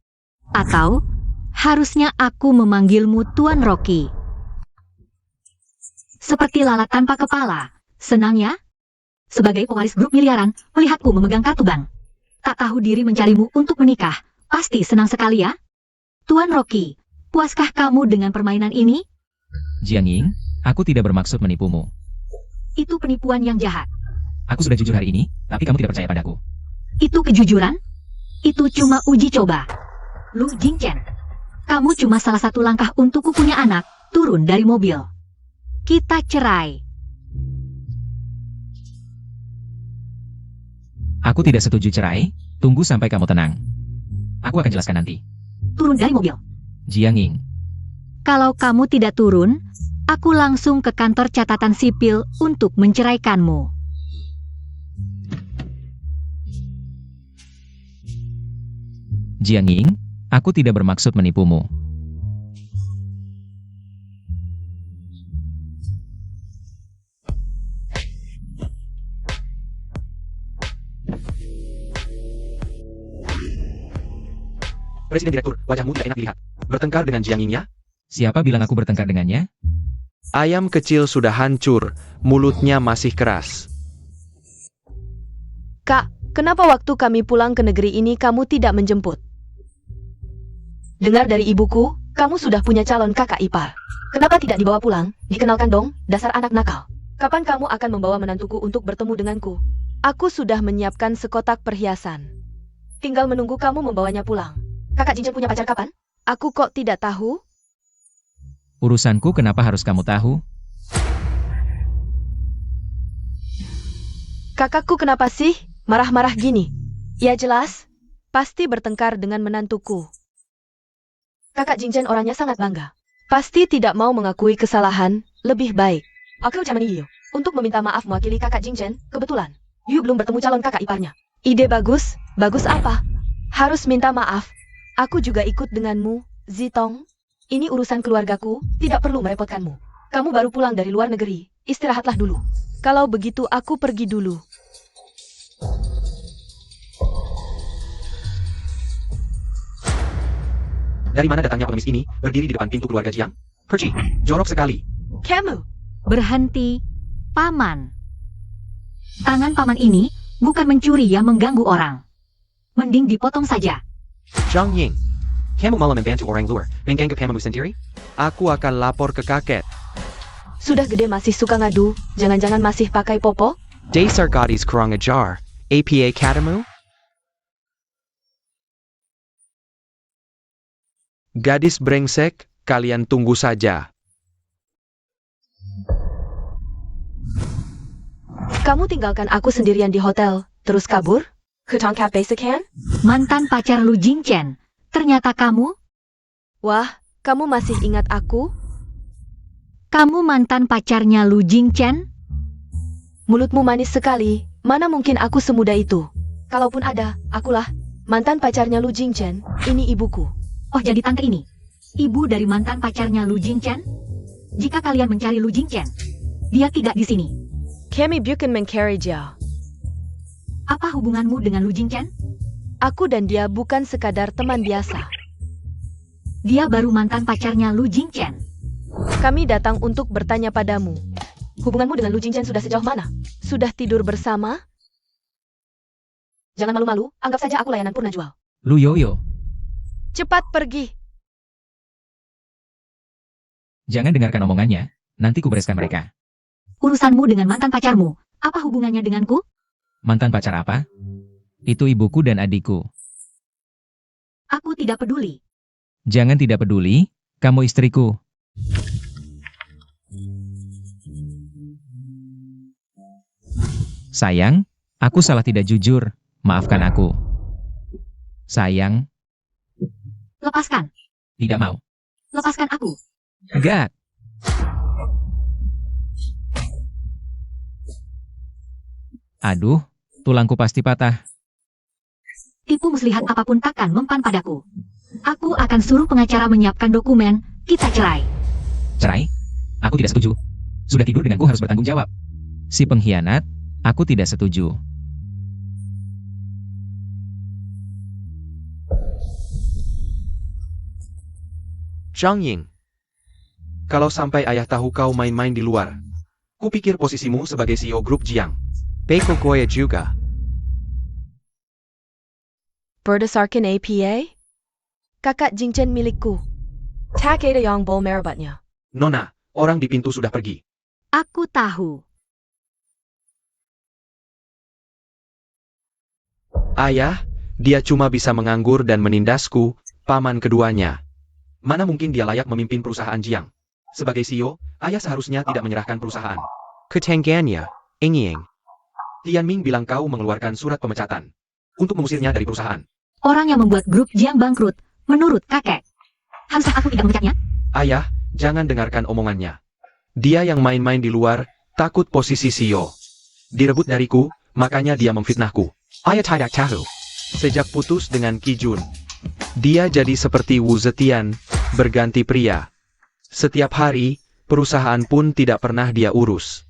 Atau, harusnya aku memanggilmu Tuan Rocky. Seperti lalat tanpa kepala. Senang ya? Sebagai pewaris grup miliaran, melihatku memegang kartu bank. Tak tahu diri mencarimu untuk menikah. Pasti senang sekali ya? Tuan Rocky, puaskah kamu dengan permainan ini? Jiang Ying, aku tidak bermaksud menipumu. Itu penipuan yang jahat. Aku sudah jujur hari ini, tapi kamu tidak percaya padaku. Itu kejujuran? Itu cuma uji coba. Lu Jingchen, kamu cuma salah satu langkah untukku punya anak, turun dari mobil. Kita cerai. Aku tidak setuju cerai, tunggu sampai kamu tenang. Aku akan jelaskan nanti. Turun dari mobil. Jiang Ying, Kalau kamu tidak turun, aku langsung ke kantor catatan sipil untuk menceraikanmu. Jiang Ying, aku tidak bermaksud menipumu. Presiden Direktur, wajahmu tidak enak dilihat. Bertengkar dengan Jiang Ying ya? Siapa bilang aku bertengkar dengannya? Ayam kecil sudah hancur, mulutnya masih keras. Kak, kenapa waktu kami pulang ke negeri ini kamu tidak menjemput? Dengar dari ibuku, kamu sudah punya calon kakak ipar. Kenapa tidak dibawa pulang? Dikenalkan dong, dasar anak nakal. Kapan kamu akan membawa menantuku untuk bertemu denganku? Aku sudah menyiapkan sekotak perhiasan. Tinggal menunggu kamu membawanya pulang. Kakak Jinjen punya pacar kapan? Aku kok tidak tahu? Urusanku kenapa harus kamu tahu? Kakakku kenapa sih marah-marah gini? Ya jelas, pasti bertengkar dengan menantuku. Kakak Jinjen orangnya sangat bangga. Pasti tidak mau mengakui kesalahan, lebih baik. Aku zaman Yu untuk meminta maaf mewakili kakak Jinjen, kebetulan. Yu belum bertemu calon kakak iparnya. Ide bagus, bagus apa? Harus minta maaf. Aku juga ikut denganmu, Zitong. Ini urusan keluargaku, tidak perlu merepotkanmu. Kamu baru pulang dari luar negeri, istirahatlah dulu. Kalau begitu aku pergi dulu. Dari mana datangnya pengemis ini, berdiri di depan pintu keluarga Jiang? Perci, jorok sekali. Kamu, Berhenti, Paman. Tangan Paman ini bukan mencuri yang mengganggu orang. Mending dipotong saja. Jiang Ying, kamu malah membantu orang luar, mengganggu kamu sendiri? Aku akan lapor ke kakek. sudah gede masih suka ngadu, jangan-jangan masih pakai popo? Dasar gadis kurang ajar. APA katamu? Gadis brengsek, kalian tunggu saja. Kamu tinggalkan aku sendirian di hotel, terus kabur? Ke Tongkat Basic Hand? Mantan pacar Lu Jingchen. Ternyata kamu? Wah, kamu masih ingat aku? Kamu mantan pacarnya Lu Jingchen? Mulutmu manis sekali, mana mungkin aku semudah itu? Kalaupun ada, akulah mantan pacarnya Lu Jingchen, ini ibuku. Oh, jadi tante ini? Ibu dari mantan pacarnya Lu Jingchen? Jika kalian mencari Lu Jingchen, dia tidak di sini. Kami bukan mencari dia. Apa hubunganmu dengan Lu Jingchen? Aku dan dia bukan sekadar teman biasa. Dia baru mantan pacarnya Lu Jingchen. Kami datang untuk bertanya padamu. Hubunganmu dengan Lu Jingchen sudah sejauh mana? Sudah tidur bersama? Jangan malu-malu, anggap saja aku layanan purna jual. Lu Yoyo, Cepat pergi. jangan dengarkan omongannya, nanti kubereskan mereka. Urusanmu dengan mantan pacarmu, apa hubungannya denganku? Mantan pacar apa? Itu ibuku dan adikku. Aku tidak peduli. Jangan tidak peduli, Kamu istriku. Sayang, aku salah tidak jujur. Maafkan aku. Sayang, Lepaskan. tidak mau. Lepaskan aku. Enggak. Aduh, tulangku pasti patah. Tipu muslihat apapun takkan mempan padaku. Aku akan suruh pengacara menyiapkan dokumen, kita cerai. Cerai? Aku tidak setuju. Sudah tidur denganku harus bertanggung jawab. Si pengkhianat, aku tidak setuju. Zhang Ying, Kalau sampai ayah tahu kau main-main di luar, kupikir posisimu sebagai CEO grup Jiang. Beko Goya juga. Berdasarkan APA? Kakak Jingchen milikku. Tak ada yang boleh merebutnya. Nona, orang di pintu sudah pergi. Aku tahu. Ayah, dia cuma bisa menganggur dan menindasku, paman keduanya. Mana mungkin dia layak memimpin perusahaan Jiang? Sebagai CEO, ayah seharusnya tidak menyerahkan perusahaan. Ketenggannya, Ying. Tianming bilang kau mengeluarkan surat pemecatan untuk mengusirnya dari perusahaan. Orang yang membuat grup Jiang bangkrut, menurut kakek. Haruskah aku tidak memecatnya? Ayah, jangan dengarkan omongannya. Dia yang main-main di luar, takut posisi CEO. Direbut dariku, makanya dia memfitnahku. Ayah tidak tahu. Sejak putus dengan Qi Jun, dia jadi seperti Wu Zetian, berganti pria. Setiap hari, perusahaan pun tidak pernah dia urus.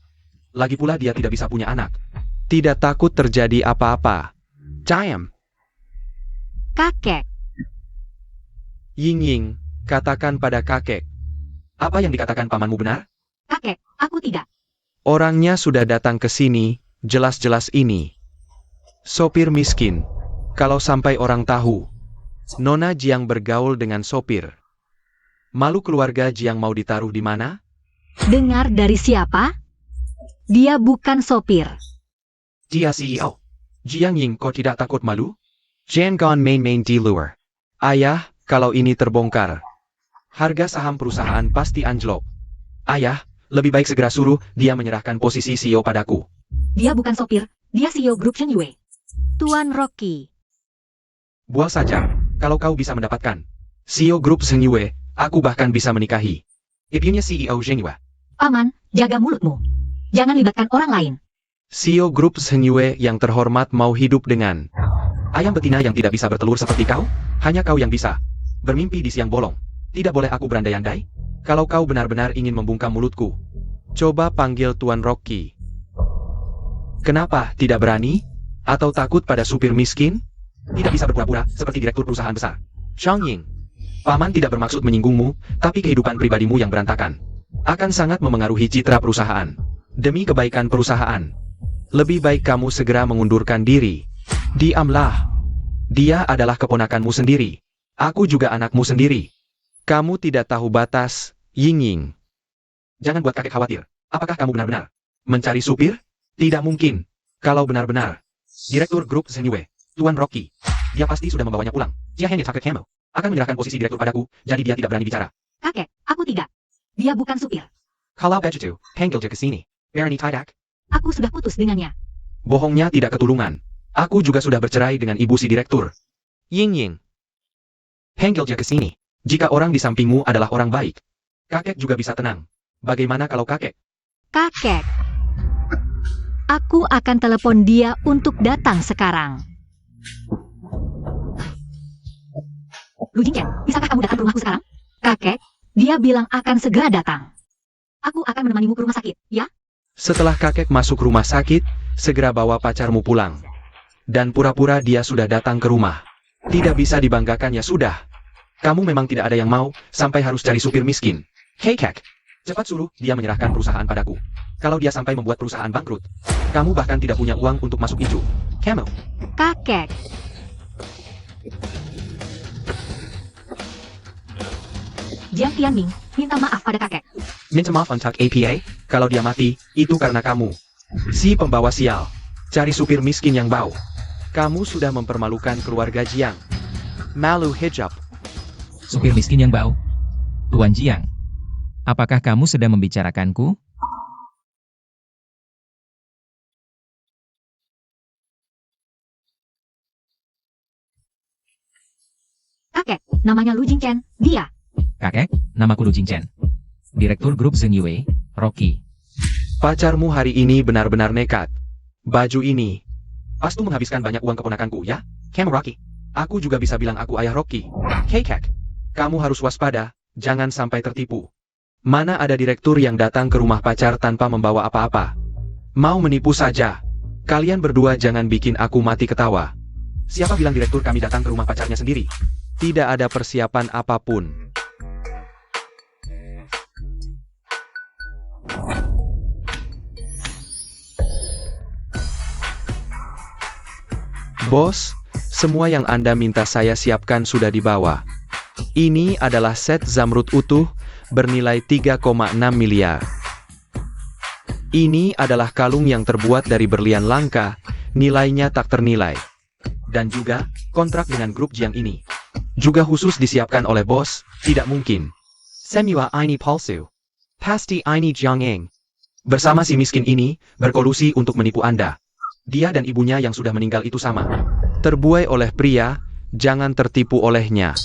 Lagi pula dia tidak bisa punya anak. Tidak takut terjadi apa-apa. Diam. Kakek. Ying, katakan pada kakek. Apa yang dikatakan pamanmu benar? Kakek, aku tidak. Orangnya sudah datang ke sini, jelas-jelas ini. Sopir miskin. Kalau sampai orang tahu, Nona Jiang bergaul dengan sopir. Malu keluarga Jiang mau ditaruh di mana? Dengar dari siapa? Dia bukan sopir. Dia CEO. Jiang Ying, kau tidak takut malu? Jangan main-main di luar. Ayah, kalau ini terbongkar, harga saham perusahaan pasti anjlok. Ayah, lebih baik segera suruh dia menyerahkan posisi CEO padaku. Dia bukan sopir, dia CEO grup Shen Yue. Tuan Rocky. Buang saja, kalau kau bisa mendapatkan CEO grup Shen Yue, aku bahkan bisa menikahi ibunya CEO Shen Yue. Paman, jaga mulutmu. Jangan libatkan orang lain. CEO grup Shen Yue yang terhormat mau hidup dengan ayam betina yang tidak bisa bertelur seperti kau? Hanya kau yang bisa bermimpi di siang bolong. Tidak boleh aku berandai-andai? Kalau kau benar-benar ingin membungkam mulutku, coba panggil Tuan Rocky. Kenapa tidak berani? Atau takut pada supir miskin? Tidak bisa berpura-pura seperti direktur perusahaan besar. Zhang Ying, Paman tidak bermaksud menyinggungmu, tapi kehidupan pribadimu yang berantakan akan sangat memengaruhi citra perusahaan. Demi kebaikan perusahaan, lebih baik kamu segera mengundurkan diri. Diamlah. Dia adalah keponakanmu sendiri. Aku juga anakmu sendiri. Kamu tidak tahu batas, Ying. Jangan buat kakek khawatir. Apakah kamu benar-benar mencari supir? Tidak mungkin. Kalau benar-benar Direktur Grup Shen Yue, Tuan Rocky, dia pasti sudah membawanya pulang. Dia hanya takut kamu akan menyerahkan posisi direktur padaku, jadi dia tidak berani bicara. Kakek, aku tidak. Dia bukan supir. Kalau begitu, panggil dia ke sini. Berani tidak? Aku sudah putus dengannya. Bohongnya tidak ketulungan. Aku juga sudah bercerai dengan ibu si direktur. Ying. Panggil dia ke sini. Jika orang di sampingmu adalah orang baik, kakek juga bisa tenang. Bagaimana kalau kakek? Kakek. Aku akan telepon dia untuk datang sekarang. Lu Jingchen, bisakah kamu datang ke rumahku sekarang? Kakek, dia bilang akan segera datang. Aku akan menemanimu ke rumah sakit, ya? Setelah kakek masuk rumah sakit, segera bawa pacarmu pulang. Dan pura-pura dia sudah datang ke rumah. Tidak bisa dibanggakan ya sudah. Kamu memang tidak ada yang mau, sampai harus cari supir miskin. Hei kek, cepat suruh dia menyerahkan perusahaan padaku. Kalau dia sampai membuat perusahaan bangkrut, kamu bahkan tidak punya uang untuk masuk hijau. Kamu. Kakek. Jiang Tianming, minta maaf pada kakek. Minta maaf untuk APA, kalau dia mati, itu karena kamu. Si pembawa sial. Cari supir miskin yang bau. Kamu sudah mempermalukan keluarga Jiang. Malu hijab. Supir miskin yang bau. Tuan Jiang. Apakah kamu sedang membicarakanku? Kakek, namanya Lu Jingchen. Dia. Kakek, namaku Lu Jingchen. Direktur grup Zheng Yue, Rocky. Pacarmu hari ini benar-benar nekat. Baju ini. Pastu menghabiskan banyak uang keponakanku, ya? Kamu Rocky. Aku juga bisa bilang aku ayah Rocky. Kek. Kamu harus waspada, jangan sampai tertipu. Mana ada direktur yang datang ke rumah pacar tanpa membawa apa-apa. Mau menipu saja. Kalian berdua jangan bikin aku mati ketawa. Siapa bilang direktur kami datang ke rumah pacarnya sendiri? Tidak ada persiapan apapun. Bos, semua yang Anda minta saya siapkan sudah dibawa. Ini adalah set zamrud utuh, bernilai 3,6 miliar. Ini adalah kalung yang terbuat dari berlian langka, nilainya tak ternilai. Dan juga, kontrak dengan grup Jiang ini. Juga khusus disiapkan oleh bos, tidak mungkin. Semua ini palsu. Pasti ini Jiang. Bersama si miskin ini, berkolusi untuk menipu Anda. Dia dan ibunya yang sudah meninggal itu sama. Terbuai oleh pria, jangan tertipu olehnya.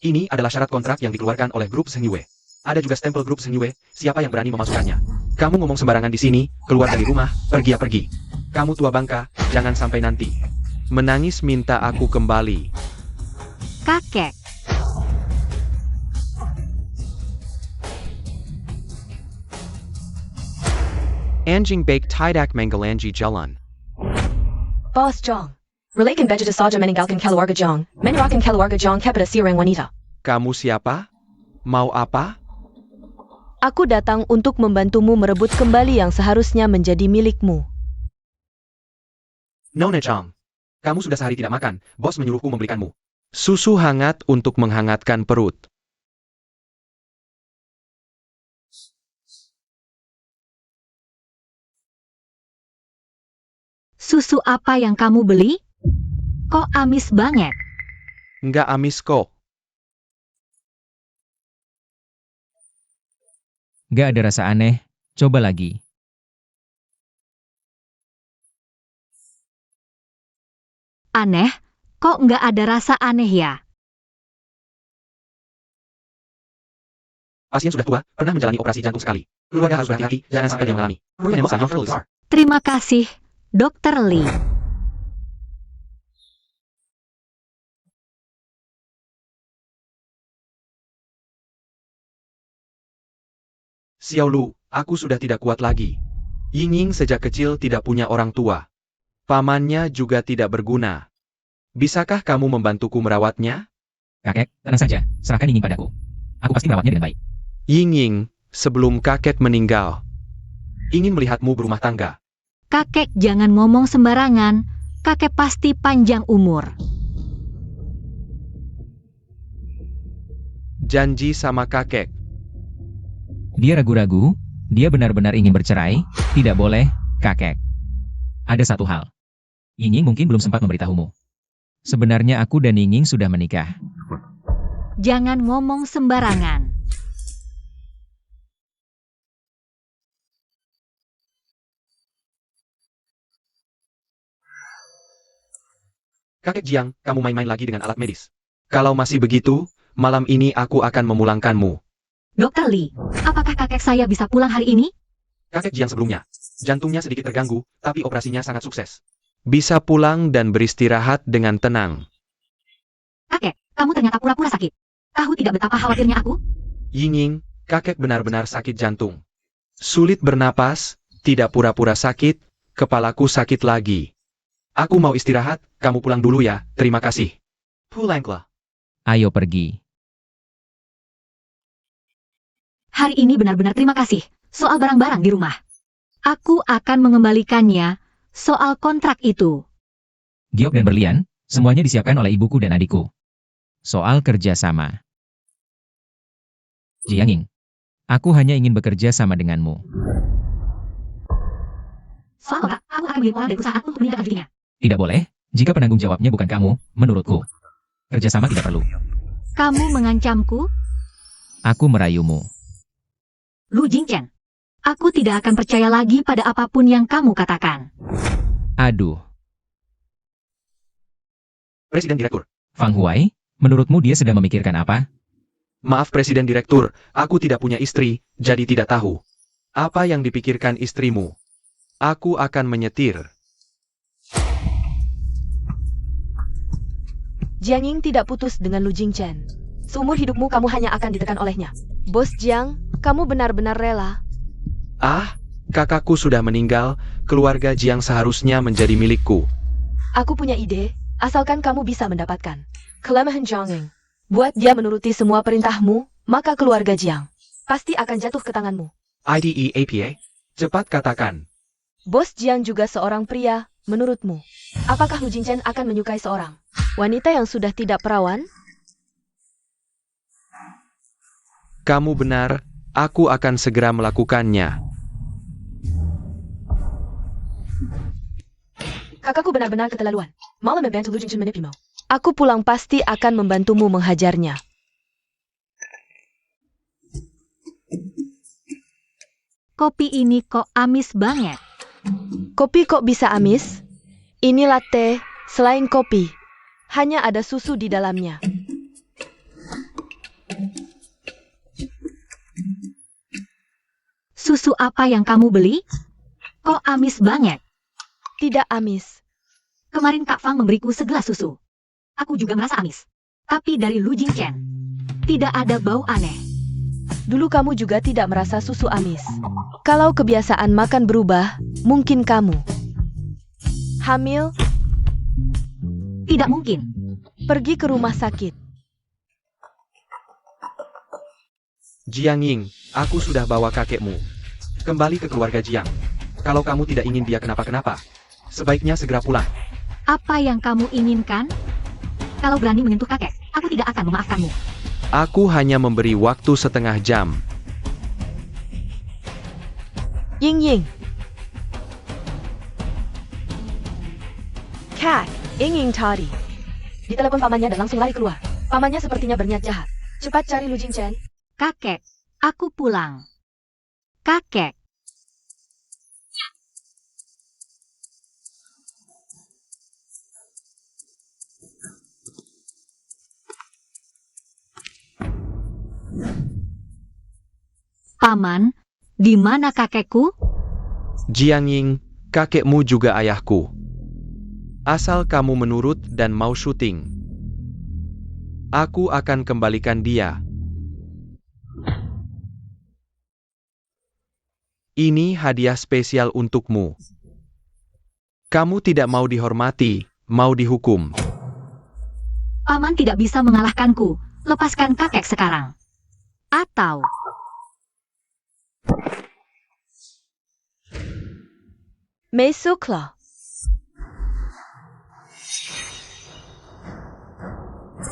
Ini adalah syarat kontrak yang dikeluarkan oleh grup Zheng Yue. Ada juga stempel grup Zheng Yue, siapa yang berani memasukkannya. Kamu ngomong sembarangan di sini, keluar dari rumah, pergi. Kamu tua bangka, jangan sampai nanti. Menangis minta aku kembali. Kakek. Anjing baik tidak menggelanji jalan. Boss Zhang. Relakan baju saja meninggalkan keluarga Zhang, menyerahkan keluarga Zhang kepada seorang wanita. Kamu siapa? Mau apa? Aku datang untuk membantumu merebut kembali yang seharusnya menjadi milikmu. Nona Zhang. Kamu sudah sehari tidak makan, bos menyuruhku membelikanmu. Susu hangat untuk menghangatkan perut. Susu apa yang kamu beli? Kok amis banget? Nggak amis kok. Gak ada rasa aneh, coba lagi. Aneh? Kok nggak ada rasa aneh ya? Pasien sudah tua, pernah menjalani operasi jantung sekali. Keluarga harus berhati-hati, jangan sampai dia mengalami. Terima kasih, Dr. Lee. Xiao Lu, aku sudah tidak kuat lagi. Ying sejak kecil tidak punya orang tua. Pamannya juga tidak berguna. Bisakah kamu membantuku merawatnya? Kakek, tenang saja, serahkan Ying padaku. Aku pasti merawatnya dengan baik. Ying, sebelum kakek meninggal. Ingin melihatmu berumah tangga. Kakek jangan ngomong sembarangan. Kakek pasti panjang umur. Janji sama kakek. Dia ragu-ragu, dia benar-benar ingin bercerai, tidak boleh, kakek. Ada satu hal. Ying mungkin belum sempat memberitahumu. Sebenarnya aku dan Ying sudah menikah. Jangan ngomong sembarangan. Kakek Jiang, kamu main-main lagi dengan alat medis. Kalau masih begitu, malam ini aku akan memulangkanmu. Dr. Lee, apakah kakek saya bisa pulang hari ini? Kakek Jiang sebelumnya. Jantungnya sedikit terganggu, tapi operasinya sangat sukses. Bisa pulang dan beristirahat dengan tenang. Kakek, kamu ternyata pura-pura sakit. Tahu tidak betapa khawatirnya aku? Ying, kakek benar-benar sakit jantung. Sulit bernapas, tidak pura-pura sakit, kepalaku sakit lagi. Aku mau istirahat, kamu pulang dulu ya, terima kasih. Pulanglah. Ayo pergi. Hari ini benar-benar terima kasih. Soal barang-barang di rumah. Aku akan mengembalikannya. Soal kontrak itu. Giok dan berlian, semuanya disiapkan oleh ibuku dan adikku. Soal kerjasama. Jiang Ying, aku hanya ingin bekerja sama denganmu. Soal kontrak, aku akan mengirim orang dari perusahaan untuk meningkatkan dirinya. Tidak boleh, jika penanggung jawabnya bukan kamu, menurutku. Kerjasama tidak perlu. Kamu mengancamku? Aku merayumu. Lu Jingchen, aku tidak akan percaya lagi pada apapun yang kamu katakan. Aduh, Presiden Direktur. Fang Huai, menurutmu dia sedang memikirkan apa? Maaf Presiden Direktur, aku tidak punya istri, jadi tidak tahu. Apa yang dipikirkan istrimu? Aku akan menyetir. Jiang Ying tidak putus dengan Lu Jingchen. Seumur hidupmu kamu hanya akan ditekan olehnya. Bos Jiang, kamu benar-benar rela. Ah, kakakku sudah meninggal, keluarga Jiang seharusnya menjadi milikku. Aku punya ide, asalkan kamu bisa mendapatkan kelemahan Jiang Ying. Buat dia menuruti semua perintahmu, maka keluarga Jiang pasti akan jatuh ke tanganmu. IDEAPA? Cepat katakan. Bos Jiang juga seorang pria, menurutmu. Apakah Lu Jingchen akan menyukai seorang wanita yang sudah tidak perawan? Kamu benar, aku akan segera melakukannya. Kakakku benar-benar keterlaluan. Malah membantu Lu Jingchen menipumu. Aku pulang pasti akan membantumu menghajarnya. Kopi ini kok amis banget. Kopi kok bisa amis? Ini latte, selain kopi. Hanya ada susu di dalamnya. Susu apa yang kamu beli? Kok amis banget? Tidak amis. Kemarin Kak Fang memberiku segelas susu. Aku juga merasa amis. Tapi dari Lu Jingchen, tidak ada bau aneh. Dulu kamu juga tidak merasa susu amis. Kalau kebiasaan makan berubah, mungkin kamu hamil. Tidak mungkin. Pergi ke rumah sakit. Jiang Ying, aku sudah bawa kakekmu. Kembali ke keluarga Jiang. Kalau kamu tidak ingin dia kenapa-kenapa, sebaiknya segera pulang. Apa yang kamu inginkan? Kalau berani menyentuh kakek, aku tidak akan memaafkanmu. Aku hanya memberi waktu setengah jam. Ying Ying. Cat, Ying Ying tadi. Ditelepon pamannya dan langsung lari keluar. Pamannya sepertinya berniat jahat. Cepat cari Lu Jingchen. Kakek, aku pulang. Kakek. Paman, di mana kakekku? Jiang Ying, kakekmu juga ayahku. Asal kamu menurut dan mau syuting, aku akan kembalikan dia. Ini hadiah spesial untukmu. Kamu tidak mau dihormati, mau dihukum. Paman tidak bisa mengalahkanku. Lepaskan kakek sekarang. Atau... Mesuklah.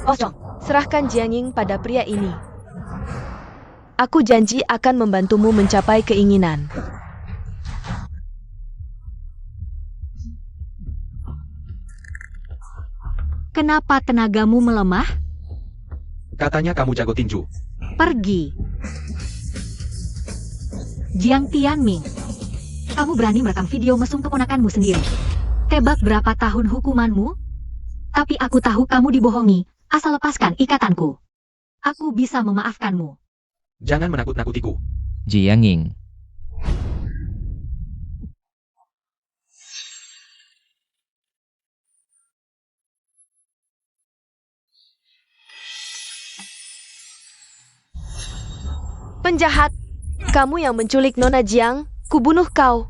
Osong, serahkan Jiang Ying pada pria ini. Aku janji akan membantumu mencapai keinginan. Kenapa tenagamu melemah? Katanya kamu jago tinju. Pergi. Jiang Tianming, kamu berani merekam video mesum keponakanmu sendiri. Tebak berapa tahun hukumanmu? Tapi aku tahu kamu dibohongi, asal lepaskan ikatanku. Aku bisa memaafkanmu. Jangan menakut-nakutiku. Jiang Ying. Penjahat! Kamu yang menculik Nona Jiang, kubunuh kau.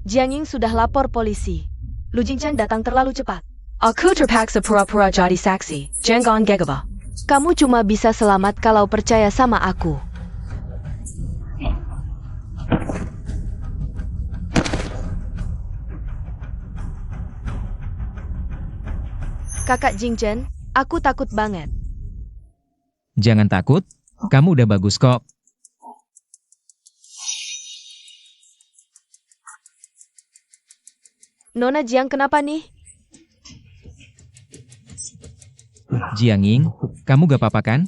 Jiang Ying sudah lapor polisi. Lu Jingchen datang terlalu cepat. Aku terpaksa pura-pura jadi saksi. Jangan gegabah. Kamu cuma bisa selamat kalau percaya sama aku. Kakak Jingchen, aku takut banget. Jangan takut, kamu udah bagus kok. Nona Jiang kenapa nih? Jiang Ying, kamu gak apa-apa kan?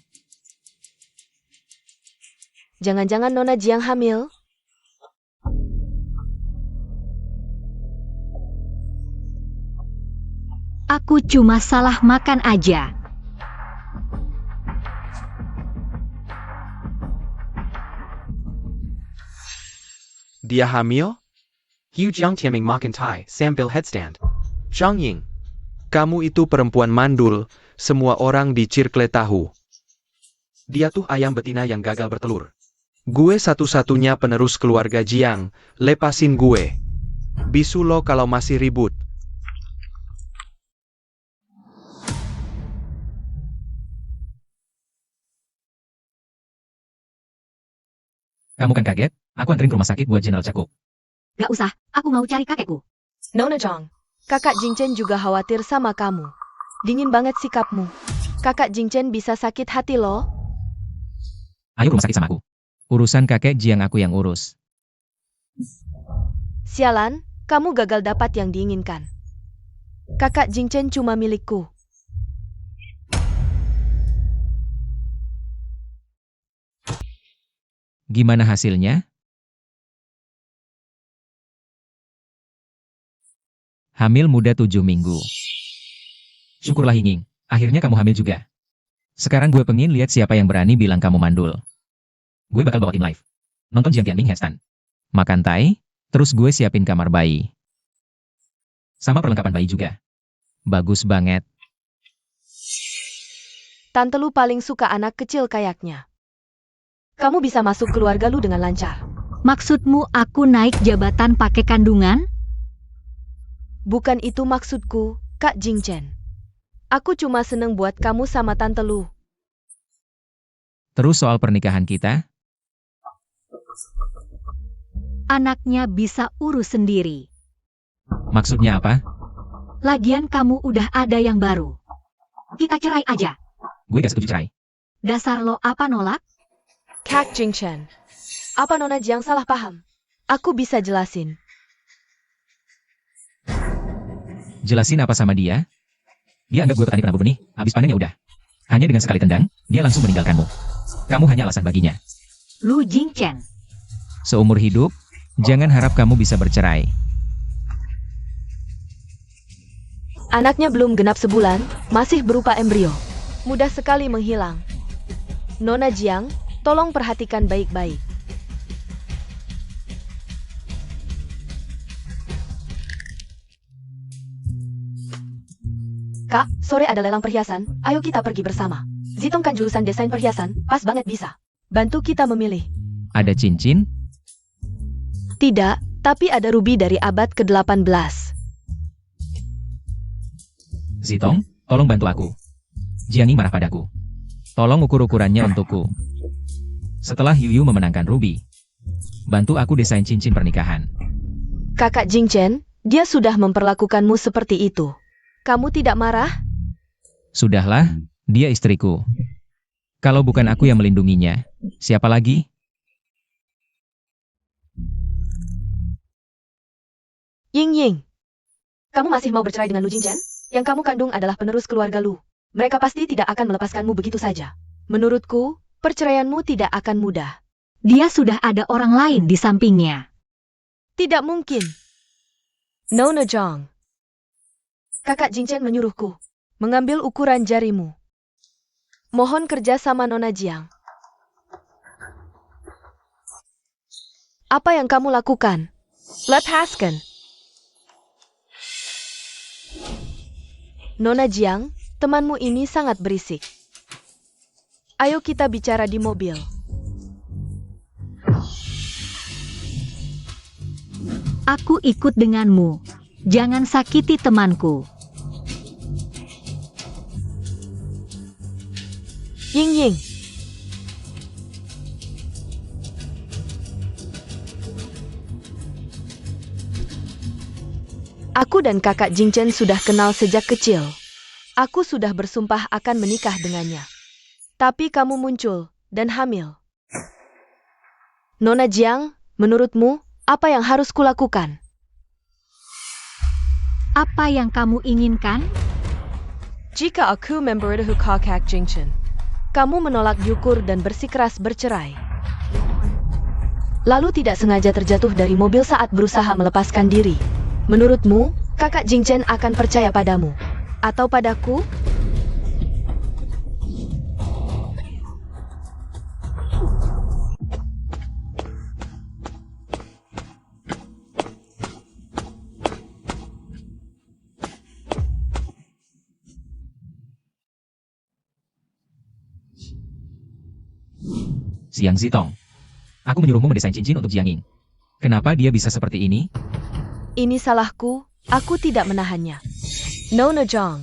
Jangan-jangan Nona Jiang hamil? Aku cuma salah makan aja. Dia hamil? Hu Jiang Tiaming makan tai, sambil headstand. Zhang Ying. Kamu itu perempuan mandul, semua orang di Circle tahu. Dia tuh ayam betina yang gagal bertelur. Gue satu-satunya penerus keluarga Jiang, lepasin gue. Bisu lo kalau masih ribut. Kamu kan kaget? Aku anterin ke rumah sakit buat Jenderal Cakup. Gak usah, aku mau cari kakekku. Nona Jiang, kakak Jingchen juga khawatir sama kamu. Dingin banget sikapmu. Kakak Jingchen bisa sakit hati loh. Ayo ke rumah sakit sama aku. Urusan kakek Jiang aku yang urus. Sialan, kamu gagal dapat yang diinginkan. Kakak Jingchen cuma milikku. Gimana hasilnya? Hamil muda 7 minggu. Syukurlah Yinging, akhirnya kamu hamil juga. Sekarang gue pengen lihat siapa yang berani bilang kamu mandul. Gue bakal bawa tim live. Nonton Jiang Tianming headstand. Makan tai, terus gue siapin kamar bayi. Sama perlengkapan bayi juga. Bagus banget. Tante lu paling suka anak kecil kayaknya. Kamu bisa masuk keluarga lu dengan lancar. Maksudmu aku naik jabatan pakai kandungan? Bukan itu maksudku, Kak Jingchen. Aku cuma seneng buat kamu sama tante lu. Terus soal pernikahan kita? Anaknya bisa urus sendiri. Maksudnya apa? Lagian kamu udah ada yang baru. Kita cerai aja. Gue gak setuju cerai. Dasar lo apa nolak? Kak Jingchen, apa Nona Jiang salah paham? Aku bisa jelasin. Jelasin apa sama dia? Dia anggap gue petani penabur benih, habis panen ya udah. Hanya dengan sekali tendang, dia langsung meninggalkanmu. Kamu hanya alasan baginya. Lu Jingchen. Seumur hidup, jangan harap kamu bisa bercerai. Anaknya belum genap sebulan, masih berupa embrio. Mudah sekali menghilang. Nona Jiang, tolong perhatikan baik-baik. Kak, sore ada lelang perhiasan, ayo kita pergi bersama. Zitong kan jurusan desain perhiasan, pas banget bisa. Bantu kita memilih. Ada cincin? Tidak, tapi ada ruby dari abad ke-18. Zitong, tolong bantu aku. Jiangyi marah padaku. Tolong ukur ukurannya untukku. Setelah Yuyu memenangkan Ruby, bantu aku desain cincin pernikahan. Kakak Jingchen, dia sudah memperlakukanmu seperti itu. Kamu tidak marah? Sudahlah, dia istriku. Kalau bukan aku yang melindunginya, siapa lagi? Ying, kamu masih mau bercerai dengan Lu Jingchen? Yang kamu kandung adalah penerus keluarga Lu. Mereka pasti tidak akan melepaskanmu begitu saja. Menurutku, perceraianmu tidak akan mudah. Dia sudah ada orang lain di sampingnya. Tidak mungkin. Nona Jiang. Kakak Jingchen menyuruhku mengambil ukuran jarimu. Mohon kerja sama Nona Jiang. Apa yang kamu lakukan? Lepaskan. Nona Jiang, temanmu ini sangat berisik. Ayo kita bicara di mobil. Aku ikut denganmu. Jangan sakiti temanku. Ying. Aku dan kakak Jingchen sudah kenal sejak kecil. Aku sudah bersumpah akan menikah dengannya. Tapi kamu muncul dan hamil. Nona Jiang, menurutmu, apa yang harus kulakukan? Apa yang kamu inginkan? Jika aku memberitahu kakak Jingchen, kamu menolak Yukur dan bersikeras bercerai. lalu tidak sengaja terjatuh dari mobil saat berusaha melepaskan diri. Menurutmu, kakak Jingchen akan percaya padamu? Atau padaku? Siang Zitong. Aku menyuruhmu mendesain cincin untuk Jiang Ying. Kenapa dia bisa seperti ini? Ini salahku, aku tidak menahannya. Nona Zhang.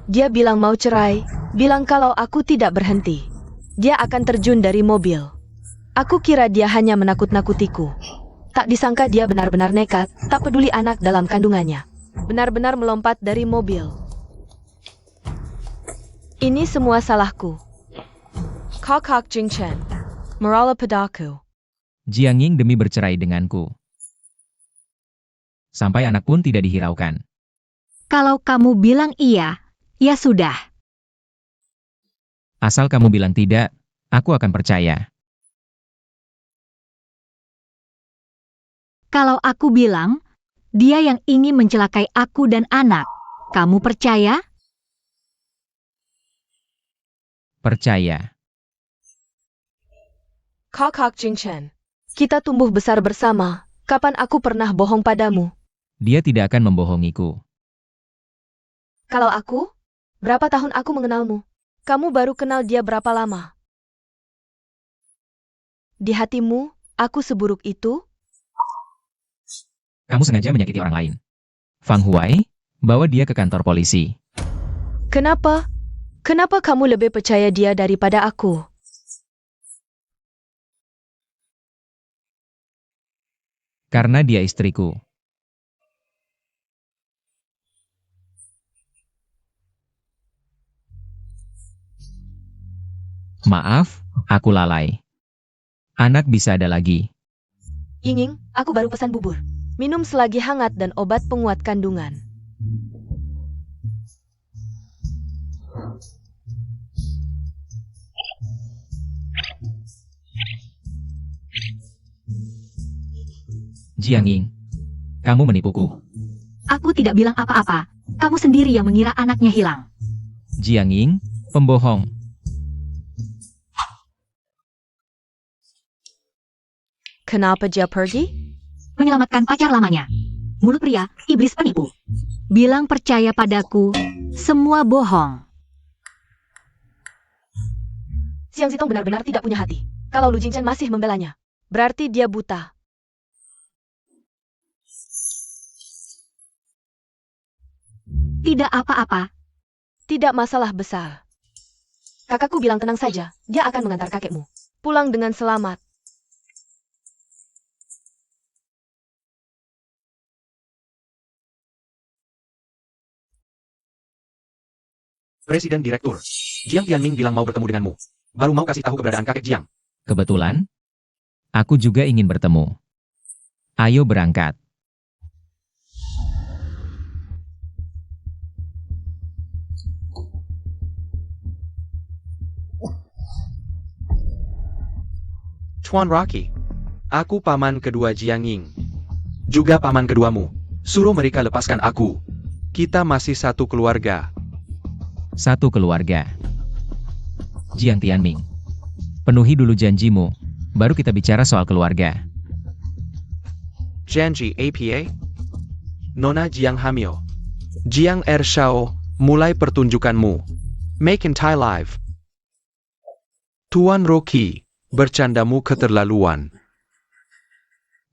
Dia bilang mau cerai, bilang kalau aku tidak berhenti. Dia akan terjun dari mobil. Aku kira dia hanya menakut-nakutiku. Tak disangka dia benar-benar nekat, tak peduli anak dalam kandungannya. Benar-benar melompat dari mobil. Ini semua salahku. Kakak Jingchen. Merala padaku. Jiang Ying demi bercerai denganku. Sampai anak pun tidak dihiraukan. Kalau kamu bilang iya, ya sudah. Asal kamu bilang tidak, aku akan percaya. Kalau aku bilang, dia yang ingin mencelakai aku dan anak, kamu percaya? Percaya. Kakak Jingchen. Kita tumbuh besar bersama. Kapan aku pernah bohong padamu? Dia tidak akan membohongiku. Kalau aku? Berapa tahun aku mengenalmu? Kamu baru kenal dia berapa lama? Di hatimu, aku seburuk itu? Kamu sengaja menyakiti orang lain. Fang Huai, bawa dia ke kantor polisi. Kenapa? Kenapa kamu lebih percaya dia daripada aku? Karena dia istriku. Maaf, aku lalai. Anak bisa ada lagi. Ying, aku baru pesan bubur. Minum selagi hangat dan obat penguat kandungan. Jiang Ying, kamu menipuku. Aku tidak bilang apa-apa. Kamu sendiri yang mengira anaknya hilang. Jiang Ying, pembohong. Kenapa dia pergi? Menyelamatkan pacar lamanya. Mulut pria, iblis penipu. Bilang percaya padaku, semua bohong. Siang Zitong benar-benar tidak punya hati. Kalau Lu Jingchen masih membelanya, berarti dia buta. Tidak apa-apa. Tidak masalah besar. Kakakku bilang tenang saja, dia akan mengantar kakekmu pulang dengan selamat. Presiden Direktur. Jiang Tianming bilang mau bertemu denganmu. Baru mau kasih tahu keberadaan kakek Jiang. Kebetulan, aku juga ingin bertemu. Ayo berangkat. Tuan Rocky. Aku paman kedua Jiang Ying. Juga paman keduamu. Suruh mereka lepaskan aku. Kita masih satu keluarga. Satu keluarga. Jiang Tianming. Penuhi dulu janjimu, baru kita bicara soal keluarga. Janji APA. Nona Jiang hamil. Jiang Ershao, mulai pertunjukanmu. Make in Thai Live. Tuan Rocky, bercandamu keterlaluan.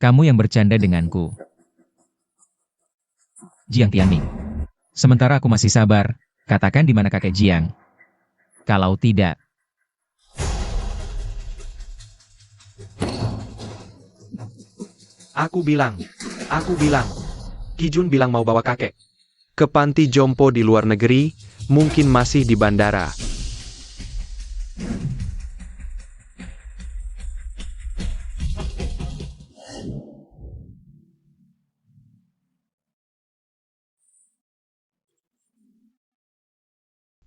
Kamu yang bercanda denganku. Jiang Tianming. Sementara aku masih sabar, katakan di mana kakek Jiang. Kalau tidak, Aku bilang. Kijun bilang mau bawa kakek ke panti jompo di luar negeri, mungkin masih di bandara.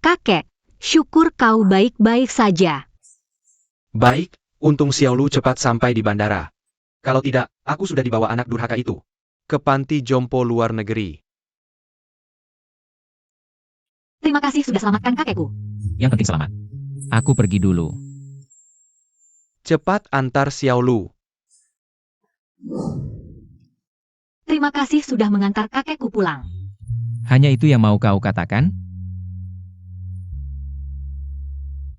Kakek, syukur kau baik-baik saja. Baik, untung Xiaolu cepat sampai di bandara. Kalau tidak, aku sudah dibawa anak durhaka itu Ke panti jompo luar negeri. Terima kasih sudah selamatkan kakekku. Yang penting selamat. Aku pergi dulu. Cepat antar Xiaolu. Terima kasih sudah mengantar kakekku pulang. Hanya itu yang mau kau katakan?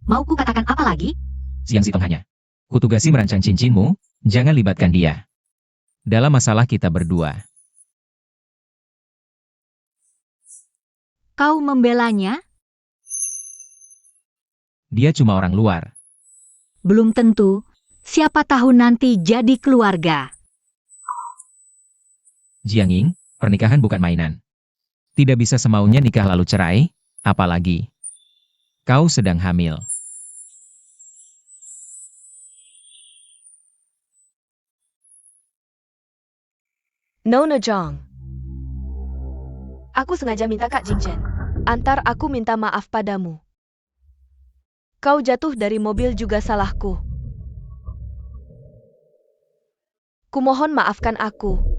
Mau ku katakan apa lagi? Siang Sitong hanya. Kutugasi merancang cincinmu, jangan libatkan dia. Dalam masalah kita berdua. Kau membelanya? Dia cuma orang luar. Belum tentu. Siapa tahu nanti jadi keluarga. Jiang Ying, pernikahan bukan mainan. Tidak bisa semaunya nikah lalu cerai, apalagi kau sedang hamil. Nona Jong. Aku sengaja minta Kak Jingchen. Antar aku minta maaf padamu. Kau jatuh dari mobil juga salahku. Kumohon maafkan aku.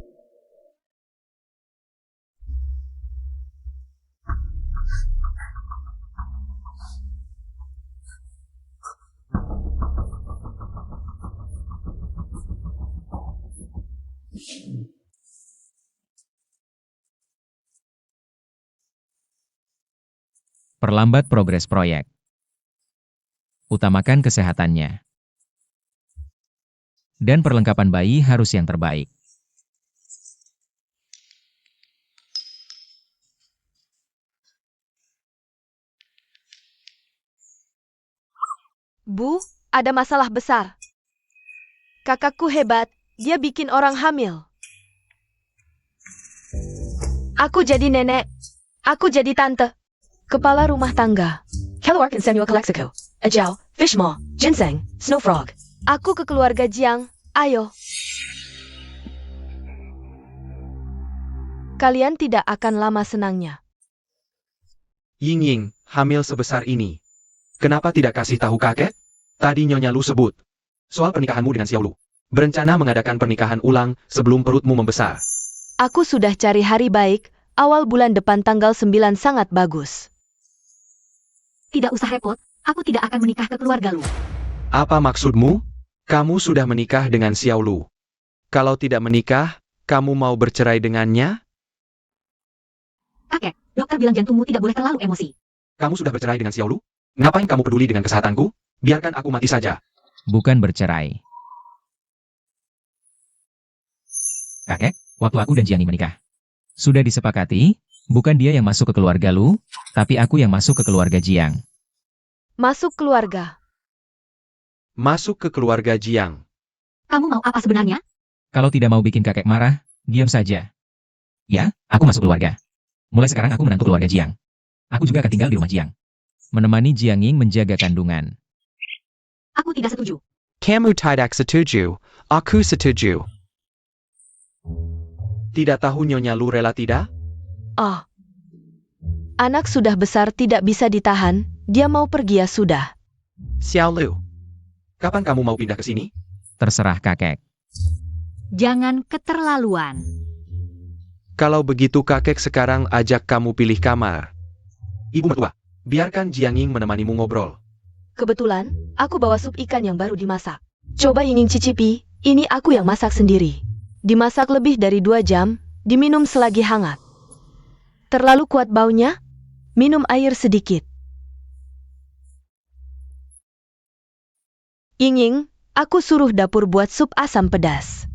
Perlambat progres proyek. Utamakan kesehatannya. Dan perlengkapan bayi harus yang terbaik. Bu, ada masalah besar. Kakakku hebat, dia bikin orang hamil. Aku jadi nenek. Aku jadi tante. Kepala rumah tangga. Keluarkan Samuel ke Lexico. Ajau, Fishmaw, Ginseng, Snowfrog. Aku ke keluarga Jiang, ayo. Kalian tidak akan lama senangnya. Ying Ying, hamil sebesar ini. Kenapa tidak kasih tahu kakek? Tadi Nyonya Lu sebut soal pernikahanmu dengan Xiao Lu. Berencana mengadakan pernikahan ulang sebelum perutmu membesar. Aku sudah cari hari baik, awal bulan depan tanggal 9 sangat bagus. Tidak usah repot, aku tidak akan menikah ke keluarga Lu. Apa maksudmu? Kamu sudah menikah dengan Xiao Lu. Kalau tidak menikah, kamu mau bercerai dengannya? Kakek, dokter bilang jantungmu tidak boleh terlalu emosi. Kamu sudah bercerai dengan Xiao Lu? Ngapain kamu peduli dengan kesehatanku? Biarkan aku mati saja. Bukan bercerai. Kakek, waktu aku dan Jiang Ying menikah. Sudah disepakati, bukan dia yang masuk ke keluarga Lu, tapi aku yang masuk ke keluarga Jiang. Masuk keluarga. Masuk ke keluarga Jiang. Kamu mau apa sebenarnya? Kalau tidak mau bikin kakek marah, diam saja. Ya, aku masuk keluarga. Mulai sekarang aku menantu keluarga Jiang. Aku juga akan tinggal di rumah Jiang. Menemani Jiang Ying menjaga kandungan. Aku tidak setuju. Kamu tidak setuju, aku setuju. Tidak tahu Nyonya Lu rela tidak? Oh. Anak sudah besar tidak bisa ditahan, dia mau pergi ya sudah. Xiao Lu. Kapan kamu mau pindah ke sini? Terserah kakek. Jangan keterlaluan. Kalau begitu kakek sekarang ajak kamu pilih kamar. Ibu mertua, biarkan Jiang Ying menemanimu ngobrol. Kebetulan, aku bawa sup ikan yang baru dimasak. Coba ingin cicipi, ini aku yang masak sendiri. Dimasak lebih dari 2 jam, diminum selagi hangat. Terlalu kuat baunya? Minum air sedikit. Ying, aku suruh dapur buat sup asam pedas.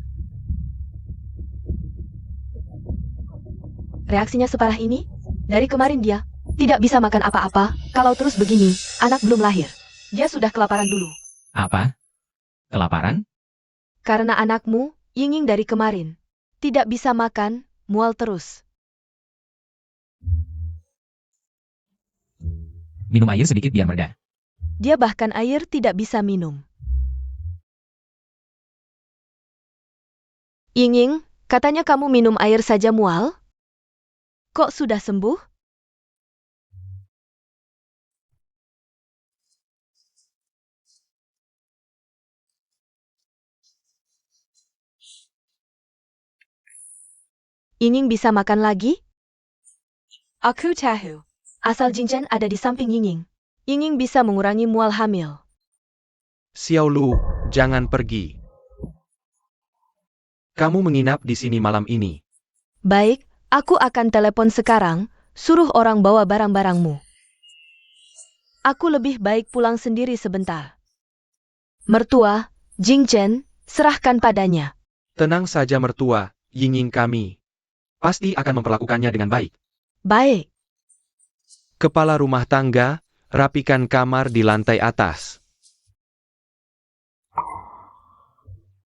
Reaksinya separah ini? Dari kemarin dia tidak bisa makan apa-apa, kalau terus begini, anak belum lahir. Dia sudah kelaparan dulu. Apa? Kelaparan? Karena anakmu, Ying dari kemarin, tidak bisa makan, mual terus. Minum air sedikit biar mereda. Dia bahkan air tidak bisa minum. Ying, katanya kamu minum air saja mual? Kok sudah sembuh? Ying bisa makan lagi? Aku tahu. Asal Jinchen ada di samping Ying. Ying bisa mengurangi mual hamil. Xiao Lu, jangan pergi. Kamu menginap di sini malam ini. Baik, aku akan telepon sekarang, suruh orang bawa barang-barangmu. Aku lebih baik pulang sendiri sebentar. Mertua, Jinchen, serahkan padanya. Tenang saja mertua, Ying kami. Pasti akan memperlakukannya dengan baik. Baik. Kepala rumah tangga, rapikan kamar di lantai atas.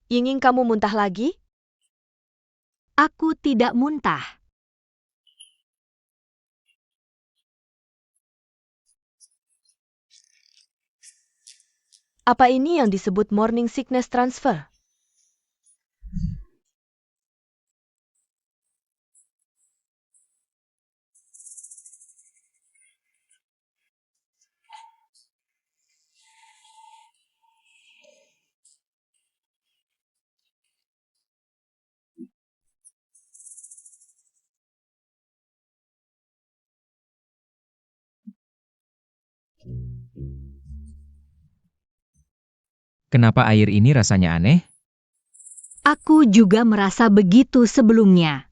Ying kamu muntah lagi? Aku tidak muntah. Apa ini yang disebut morning sickness transfer? Kenapa air ini rasanya aneh? Aku juga merasa begitu sebelumnya.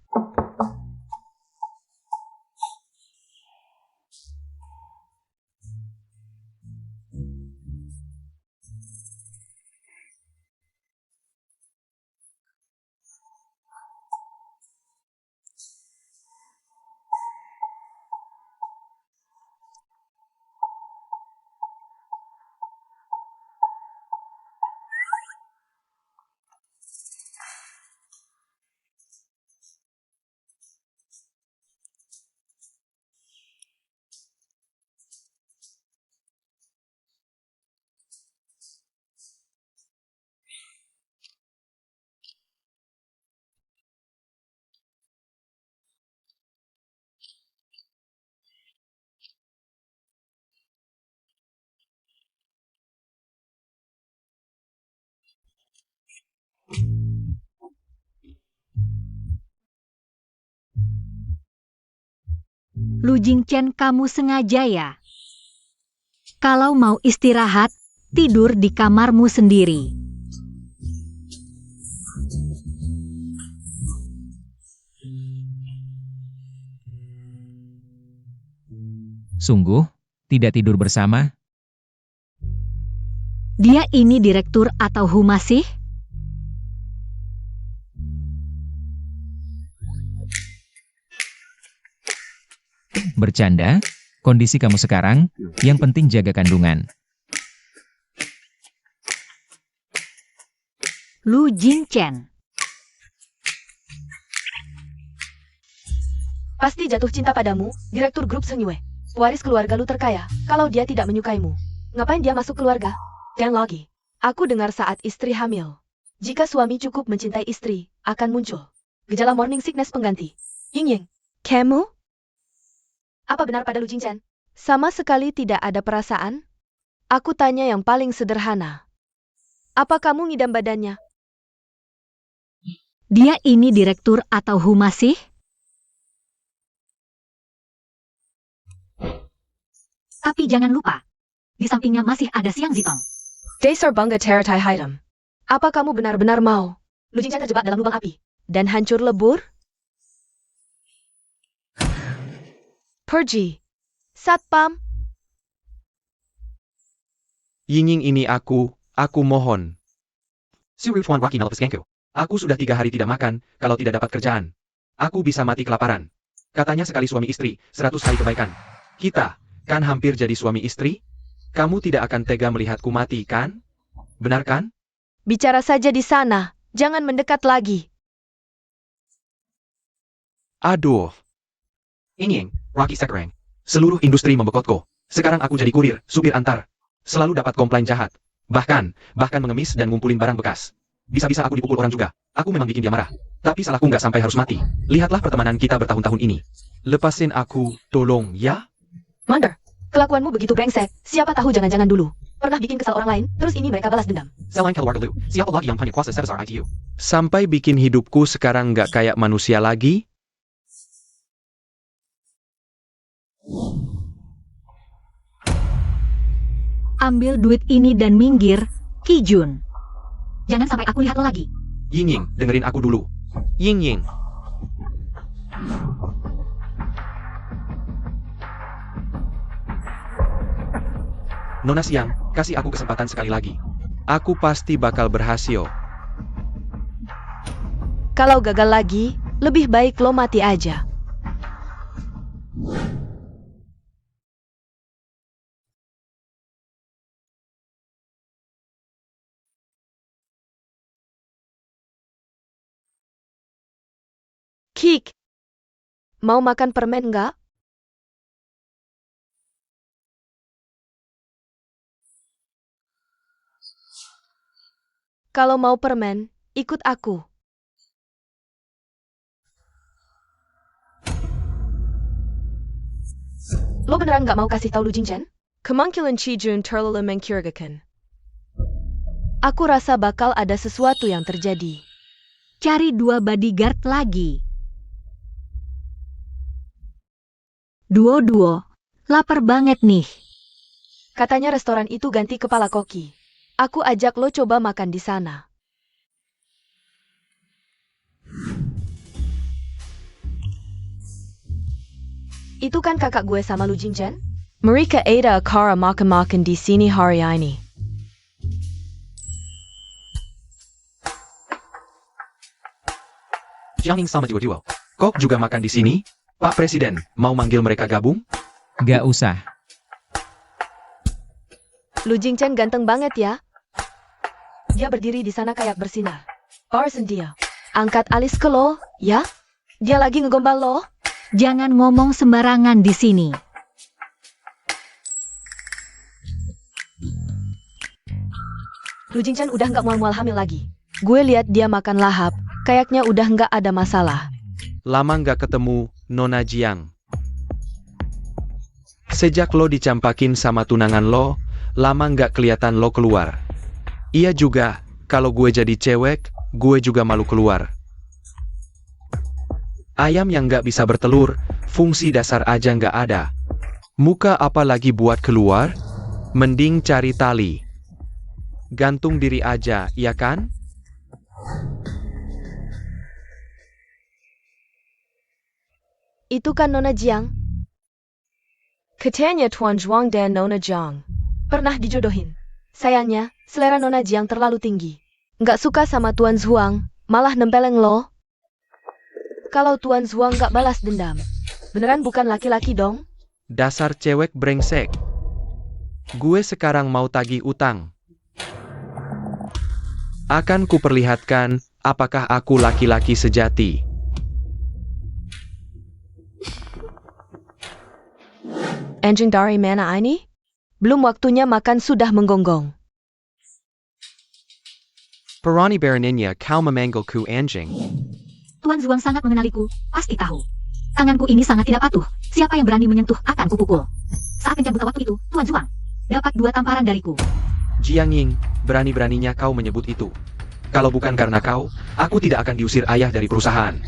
Lu Jingchen, kamu sengaja ya? Kalau mau istirahat, tidur di kamarmu sendiri. Sungguh, tidak tidur bersama? Dia ini direktur atau humasih? Bercanda? Kondisi kamu sekarang, yang penting jaga kandungan. Lu Jingchen. Pasti jatuh cinta padamu, Direktur Grup Sengyue. Waris keluarga lu terkaya, kalau dia tidak menyukaimu. Ngapain dia masuk keluarga? Dan lagi, aku dengar saat istri hamil. Jika suami cukup mencintai istri, akan muncul gejala morning sickness pengganti. Ying, kamu? Apa benar pada Lu Jingchen? Sama sekali tidak ada perasaan? Aku tanya yang paling sederhana. Apa kamu ngidam badannya? Dia ini direktur atau humasih? Tapi jangan lupa, di sampingnya masih ada Xiang Zitong. Dasar bangga teratai hitam. Apa kamu benar-benar mau Lu Jingchen terjebak dalam lubang api dan hancur lebur? Pergi. Satpam. Ying ini aku mohon. Si Tuan Rocky Nalpeskenko. Aku sudah 3 hari tidak makan, kalau tidak dapat kerjaan. Aku bisa mati kelaparan. Katanya sekali suami istri, 100 hari kebaikan. Kita, kan hampir jadi suami istri? Kamu tidak akan tega melihatku mati, kan? Benar kan? Bicara saja di sana, jangan mendekat lagi. Aduh. Ying, Rocky Sekereng. Seluruh industri membekotku. Sekarang aku jadi kurir, supir antar. Selalu dapat komplain jahat. Bahkan mengemis dan ngumpulin barang bekas. Bisa-bisa aku dipukul orang juga. Aku memang bikin dia marah. Tapi salahku nggak sampai harus mati. Lihatlah pertemanan kita bertahun-tahun ini. Lepasin aku, tolong ya. Mander, kelakuanmu begitu brengsek. Siapa tahu jangan-jangan dulu pernah bikin kesal orang lain, terus ini mereka balas dendam. Selain keluarga lu, siapa lagi yang punya kuasa sebesar ITU? Sampai bikin hidupku sekarang nggak kayak manusia lagi? Ambil duit ini dan minggir, Ki Jun. Jangan sampai aku lihat lo lagi. Ying Ying, dengerin aku dulu. Ying Ying. Nona Siang, kasih aku kesempatan sekali lagi. Aku pasti bakal berhasil. Kalau gagal lagi, lebih baik lo mati aja. Kik, mau makan permen nggak? Kalau mau permen, ikut aku. Lo beneran nggak mau kasih tahu Lu Jingchen? Kemungkinan Chi Jun terlalu mencurigakan. Aku rasa bakal ada sesuatu yang terjadi. Cari 2 bodyguard lagi. Duo, lapar banget nih. Katanya restoran itu ganti kepala koki. Aku ajak lo coba makan di sana. Itu kan kakak gue sama Lu Jingchen? Mereka ada acara makan-makan di sini hari ini. Jiang Ying sama Duo. Kok juga makan di sini? Pak Presiden, mau manggil mereka gabung? Gak usah. Lu Jingchen ganteng banget ya. Dia berdiri di sana kayak bersinar. Parsen dia. Angkat alis ke lo, ya? Dia lagi ngegombal lo. Jangan ngomong sembarangan di sini. Lu Jingchen udah nggak mual-mual hamil lagi. Gue lihat dia makan lahap, kayaknya udah nggak ada masalah. Lama nggak ketemu, Nona Jiang. Sejak lo dicampakin sama tunangan lo, lama nggak kelihatan lo keluar. Iya juga, kalau gue jadi cewek, gue juga malu keluar. Ayam yang nggak bisa bertelur, fungsi dasar aja nggak ada. Muka apa lagi buat keluar? Mending cari tali. Gantung diri aja, ya kan? Itu kan Nona Jiang. Katanya Tuan Zhuang dan Nona Jiang pernah dijodohin. Sayangnya, selera Nona Jiang terlalu tinggi. Nggak suka sama Tuan Zhuang, malah nempeleng lo. Kalau Tuan Zhuang nggak balas dendam, beneran bukan laki-laki dong? Dasar cewek brengsek. Gue sekarang mau tagih utang. Akan kuperlihatkan apakah aku laki-laki sejati. Anjing dari mana ini? Belum waktunya makan sudah menggonggong. Perani beraninya kau memanggilku anjing. Tuan Zhuang sangat mengenaliku, pasti tahu. Tanganku ini sangat tidak patuh. Siapa yang berani menyentuh akan kupukul. Saat penjabut waktu itu, Tuan Zhuang dapat 2 tamparan dariku. Jiang Ying, berani-beraninya kau menyebut itu. Kalau bukan karena kau, aku tidak akan diusir ayah dari perusahaan.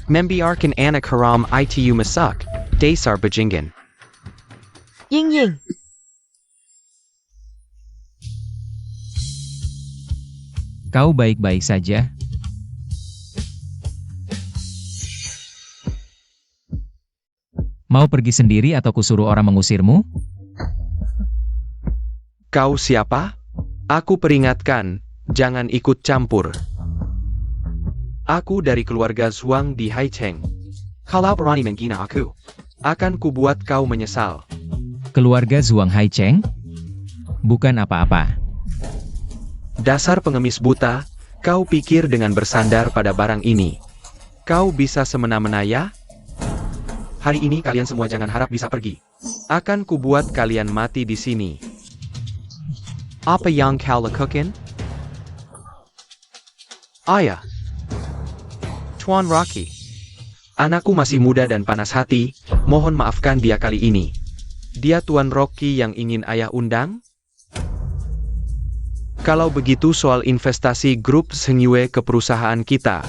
Membiarkan anak haram itu masak. Dasar bajingan. Ying Ying. Kau baik-baik saja? Mau pergi sendiri atau kusuruh orang mengusirmu? Kau siapa? Aku peringatkan, jangan ikut campur. Aku dari keluarga Zhuang di Haicheng. Kalau berani menghina aku, Akan kubuat kau menyesal. Keluarga Zhuang Haicheng? Bukan apa-apa. Dasar pengemis buta, kau pikir dengan bersandar pada barang ini, kau bisa semena-mena ya? hari ini kalian semua jangan harap bisa pergi. Akan kubuat kalian mati di sini. Apa yang kau lakukan? Ayah. Tuan Rocky. Anakku masih muda dan panas hati, mohon maafkan dia kali ini. Dia Tuan Rocky yang ingin ayah undang? Kalau begitu soal investasi grup Sengyue ke perusahaan kita.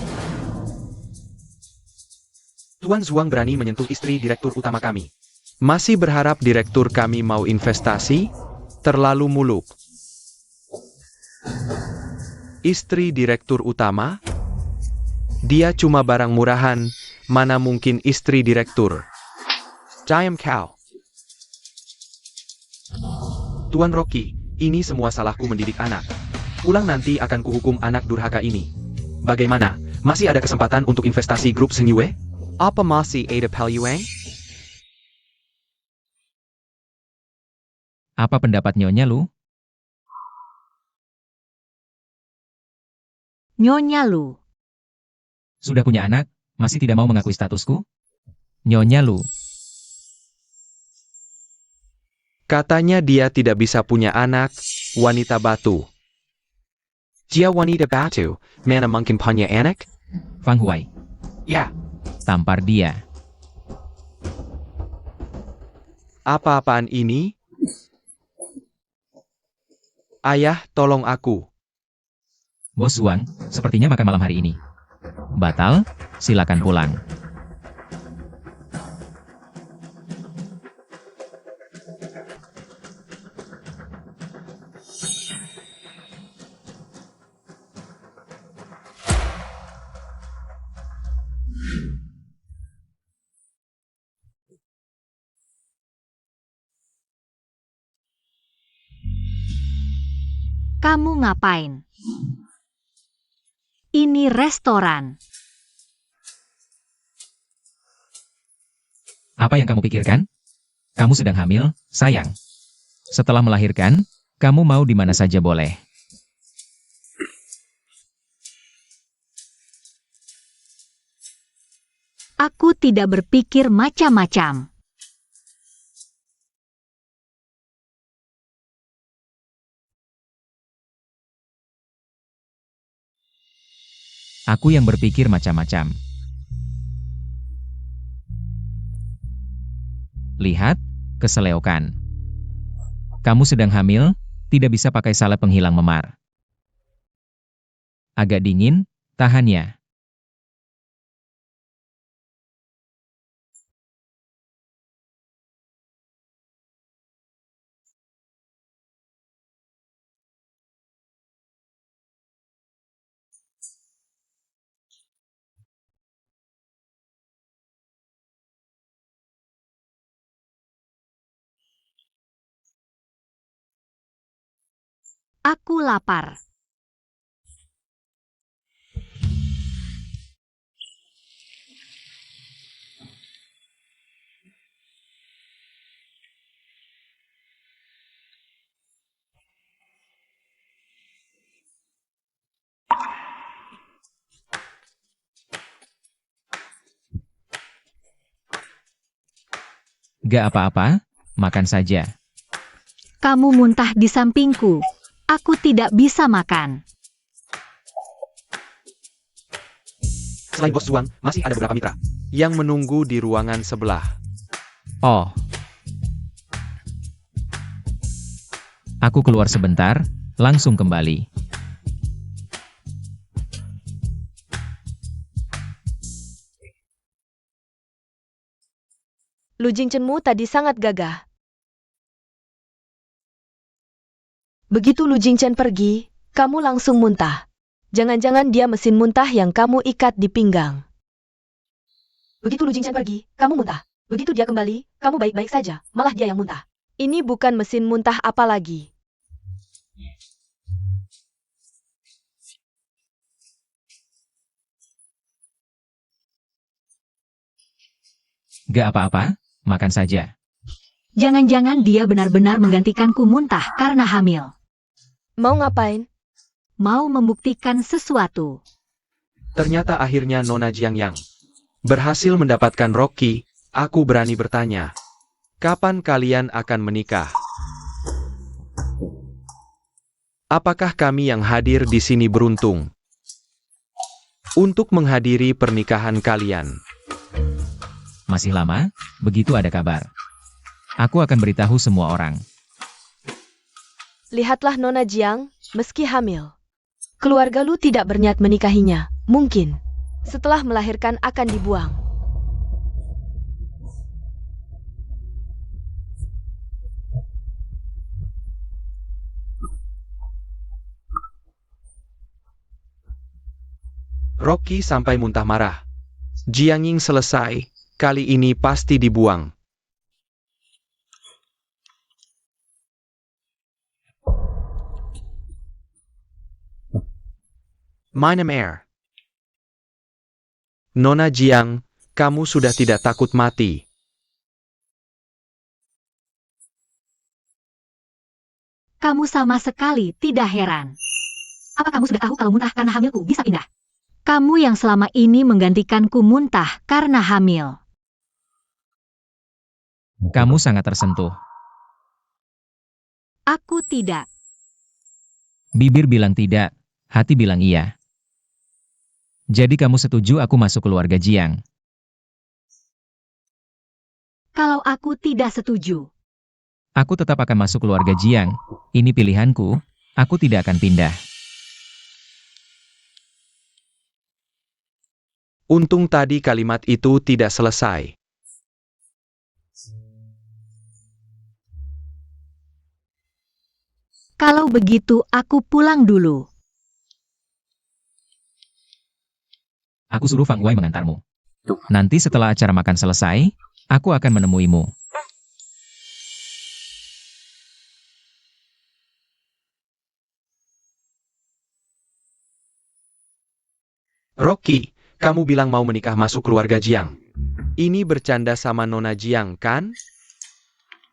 Tuan Zhuang berani menyentuh istri direktur utama kami. Masih berharap direktur kami mau investasi? Terlalu muluk. Istri direktur utama? Dia cuma barang murahan, mana mungkin istri direktur. Diam kau. Tuan Rocky, ini semua salahku mendidik anak. Pulang nanti akan kuhukum anak durhaka ini. Bagaimana? Masih ada kesempatan untuk investasi grup Senyue? Apa masih ada peluang? Apa pendapat Nyonya Lu? Nyonya Lu. Sudah punya anak, masih tidak mau mengakui statusku? Nyonya Lu. Katanya dia tidak bisa punya anak, wanita batu. Dia wanita batu, mana mungkin punya anak? Fang Huai. Ya, Tampar dia. Apa-apaan ini? Ayah, tolong aku. Bos Wang, sepertinya makan malam hari ini. Batal, silakan pulang. Kamu ngapain? Ini restoran. Apa yang kamu pikirkan? Kamu sedang hamil, sayang. Setelah melahirkan, kamu mau di mana saja boleh. Aku tidak berpikir macam-macam. Aku yang berpikir macam-macam. Lihat, keseleokan. Kamu sedang hamil, tidak bisa pakai salep penghilang memar. Agak dingin, tahan ya. Aku lapar. Gak apa-apa, makan saja. Kamu muntah di sampingku. Aku tidak bisa makan. selain Bos Wang, masih ada beberapa mitra. Yang menunggu di ruangan sebelah. Oh. Aku keluar sebentar, langsung kembali. Lu Jingchenmu tadi sangat gagah. Begitu Lu Jingchen pergi, kamu langsung muntah. Jangan-jangan dia mesin muntah yang kamu ikat di pinggang. Begitu Lu Jingchen pergi, kamu muntah. Begitu dia kembali, kamu baik-baik saja, malah dia yang muntah. Ini bukan mesin muntah apalagi. Gak apa-apa, makan saja. Jangan-jangan dia benar-benar menggantikanku muntah karena hamil. Mau ngapain? Mau membuktikan sesuatu. Ternyata akhirnya Nona Jiangyang berhasil mendapatkan Rocky. Aku berani bertanya, kapan kalian akan menikah? Apakah kami yang hadir di sini beruntung untuk menghadiri pernikahan kalian? Masih lama, begitu ada kabar. Aku akan beritahu semua orang. Lihatlah Nona Jiang, meski hamil. Keluarga lu tidak berniat menikahinya, mungkin. Setelah melahirkan akan dibuang. Rocky sampai muntah marah. Jiang Ying selesai, kali ini pasti dibuang. Minum air. Nona Jiang, kamu sudah tidak takut mati. Kamu sama sekali tidak heran. Apa kamu sudah tahu kalau muntah karena hamilku bisa pindah? Kamu yang selama ini menggantikanku muntah karena hamil. Kamu sangat tersentuh. Aku tidak. Bibir bilang tidak, hati bilang iya. Jadi kamu setuju aku masuk keluarga Jiang? Kalau aku tidak setuju, Aku tetap akan masuk keluarga Jiang. Ini pilihanku, aku tidak akan pindah. Untung tadi kalimat itu tidak selesai. kalau begitu aku pulang dulu. Aku suruh Fang Wei mengantarmu. Nanti setelah acara makan selesai, aku akan menemuimu. Rocky, kamu bilang mau menikah masuk keluarga Jiang. Ini bercanda sama Nona Jiang, kan?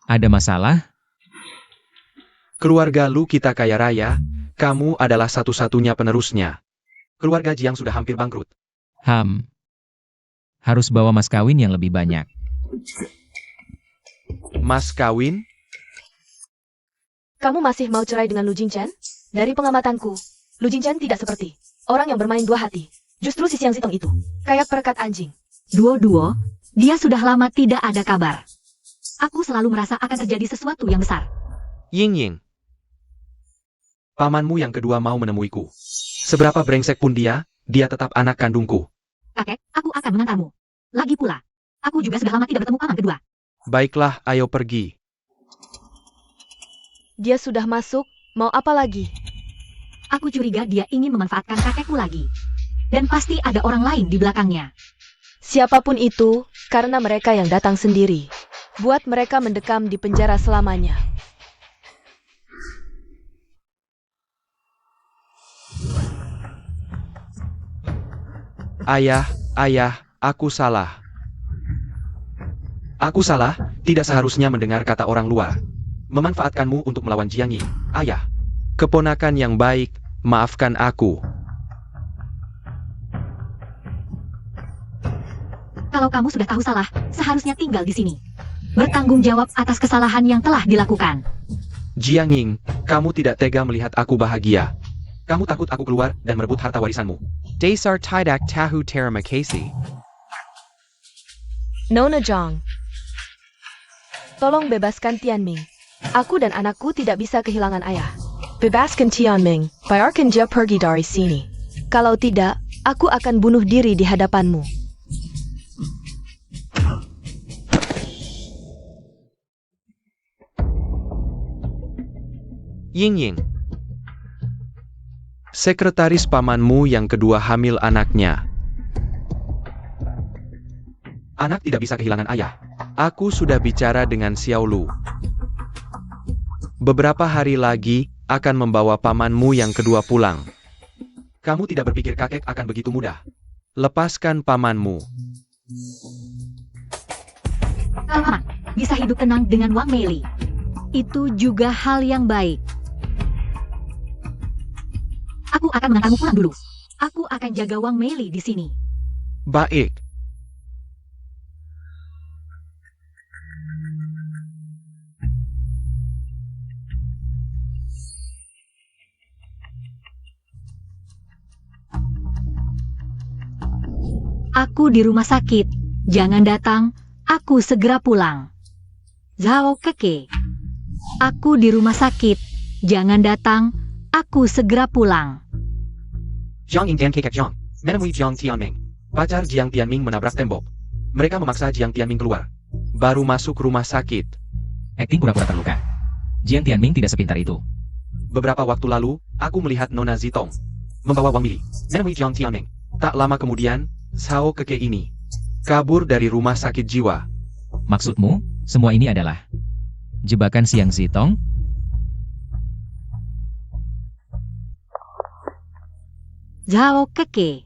Ada masalah? Keluarga lu kita kaya raya, kamu adalah satu-satunya penerusnya. Keluarga Jiang sudah hampir bangkrut. Harus bawa mas kawin yang lebih banyak. Mas kawin? Kamu masih mau cerai dengan Lu Jingchen? Dari pengamatanku, Lu Jingchen tidak seperti orang yang bermain dua hati. Justru si Siang Sitong itu, kayak perekat anjing. Duo-duo, dia sudah lama tidak ada kabar. Aku selalu merasa akan terjadi sesuatu yang besar. Ying Ying, Pamanmu yang kedua mau menemuiku. Seberapa brengsek pun dia tetap anak kandungku. Kakek, aku akan mengantarmu. Lagi pula, aku juga sudah lama tidak bertemu paman kedua. baiklah ayo pergi. Dia sudah masuk, mau apa lagi? Aku curiga dia ingin memanfaatkan kakekku lagi. Dan pasti ada orang lain di belakangnya. Siapapun itu, karena mereka yang datang sendiri. Buat mereka mendekam di penjara selamanya. Ayah, aku salah. Aku salah, tidak seharusnya mendengar kata orang luar. Memanfaatkanmu untuk melawan Jiang Ying. Ayah, Keponakan yang baik, maafkan aku. Kalau kamu sudah tahu salah, seharusnya tinggal di sini. Bertanggung jawab atas kesalahan yang telah dilakukan. Jiang Ying, kamu tidak tega melihat aku bahagia. Kamu takut aku keluar dan merebut harta warisanmu. Dasar tidak tahu terima kasih. Nona Zhang, tolong bebaskan Tianming. Aku dan anakku tidak bisa kehilangan ayah. Bebaskan Tianming, biarkan dia pergi dari sini. Kalau tidak, aku akan bunuh diri di hadapanmu. Ying Ying, sekretaris pamanmu yang kedua hamil anaknya. Anak tidak bisa kehilangan ayah. Aku sudah bicara dengan Xiao Lu. Beberapa hari lagi akan membawa pamanmu yang kedua pulang. Kamu tidak berpikir kakek akan begitu mudah. Lepaskan pamanmu. Paman, bisa hidup tenang dengan Wang Meili. Itu juga hal yang baik. Aku akan mengantarmu pulang dulu. Aku akan jaga Wang Meili di sini. Baik. Aku di rumah sakit. Jangan datang, aku segera pulang. Zhao Keke. Aku di rumah sakit. Jangan datang, aku segera pulang. Jiang Ying dan Kekek Jiang menemui Jiang Tianming. Pacar Jiang Tianming menabrak tembok. Mereka memaksa Jiang Tianming keluar. Baru masuk rumah sakit. Akting pura-pura terluka. Jiang Tianming tidak sepintar itu. Beberapa waktu lalu, aku melihat Nona Zitong membawa Wang Mili menemui Jiang Tianming. Tak lama kemudian, Sao Keke ini kabur dari rumah sakit jiwa. Maksudmu, semua ini adalah jebakan Xiang Zitong? Zhao Keke.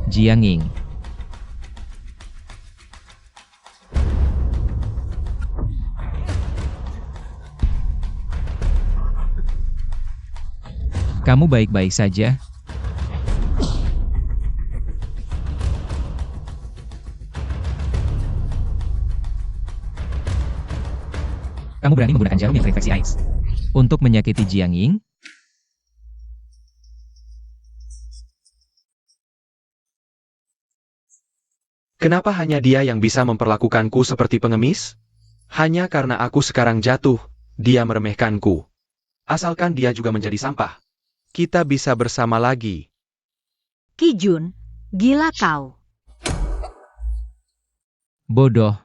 Jiang Ying. Kamu baik-baik saja? Kamu berani menggunakan jarum yang terinfeksi AIDS untuk menyakiti Jiang Ying? Kenapa hanya dia yang bisa memperlakukanku seperti pengemis? Hanya karena aku sekarang jatuh, dia meremehkanku. Asalkan dia juga menjadi sampah. Kita bisa bersama lagi. Qi Jun, gila kau. Bodoh.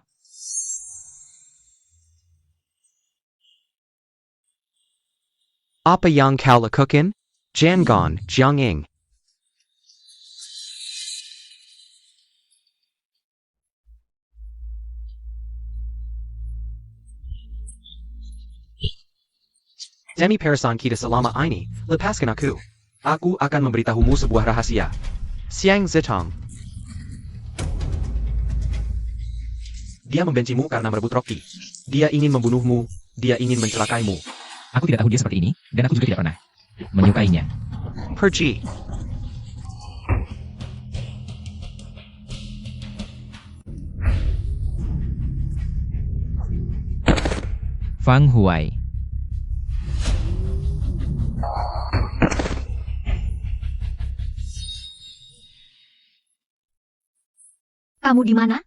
Apa yang kau lakukan? Jangan, Jiang Ying. Demi Parasan kita selama ini, lepaskan aku. Aku akan memberitahumu sebuah rahasia. Xiang Zitong. Dia membencimu karena merebut Rocky. Dia ingin membunuhmu, dia ingin mencelakaimu. Aku tidak tahu dia seperti ini, dan aku juga tidak pernah menyukainya. Pergi. Fang Huai. Kamu di mana?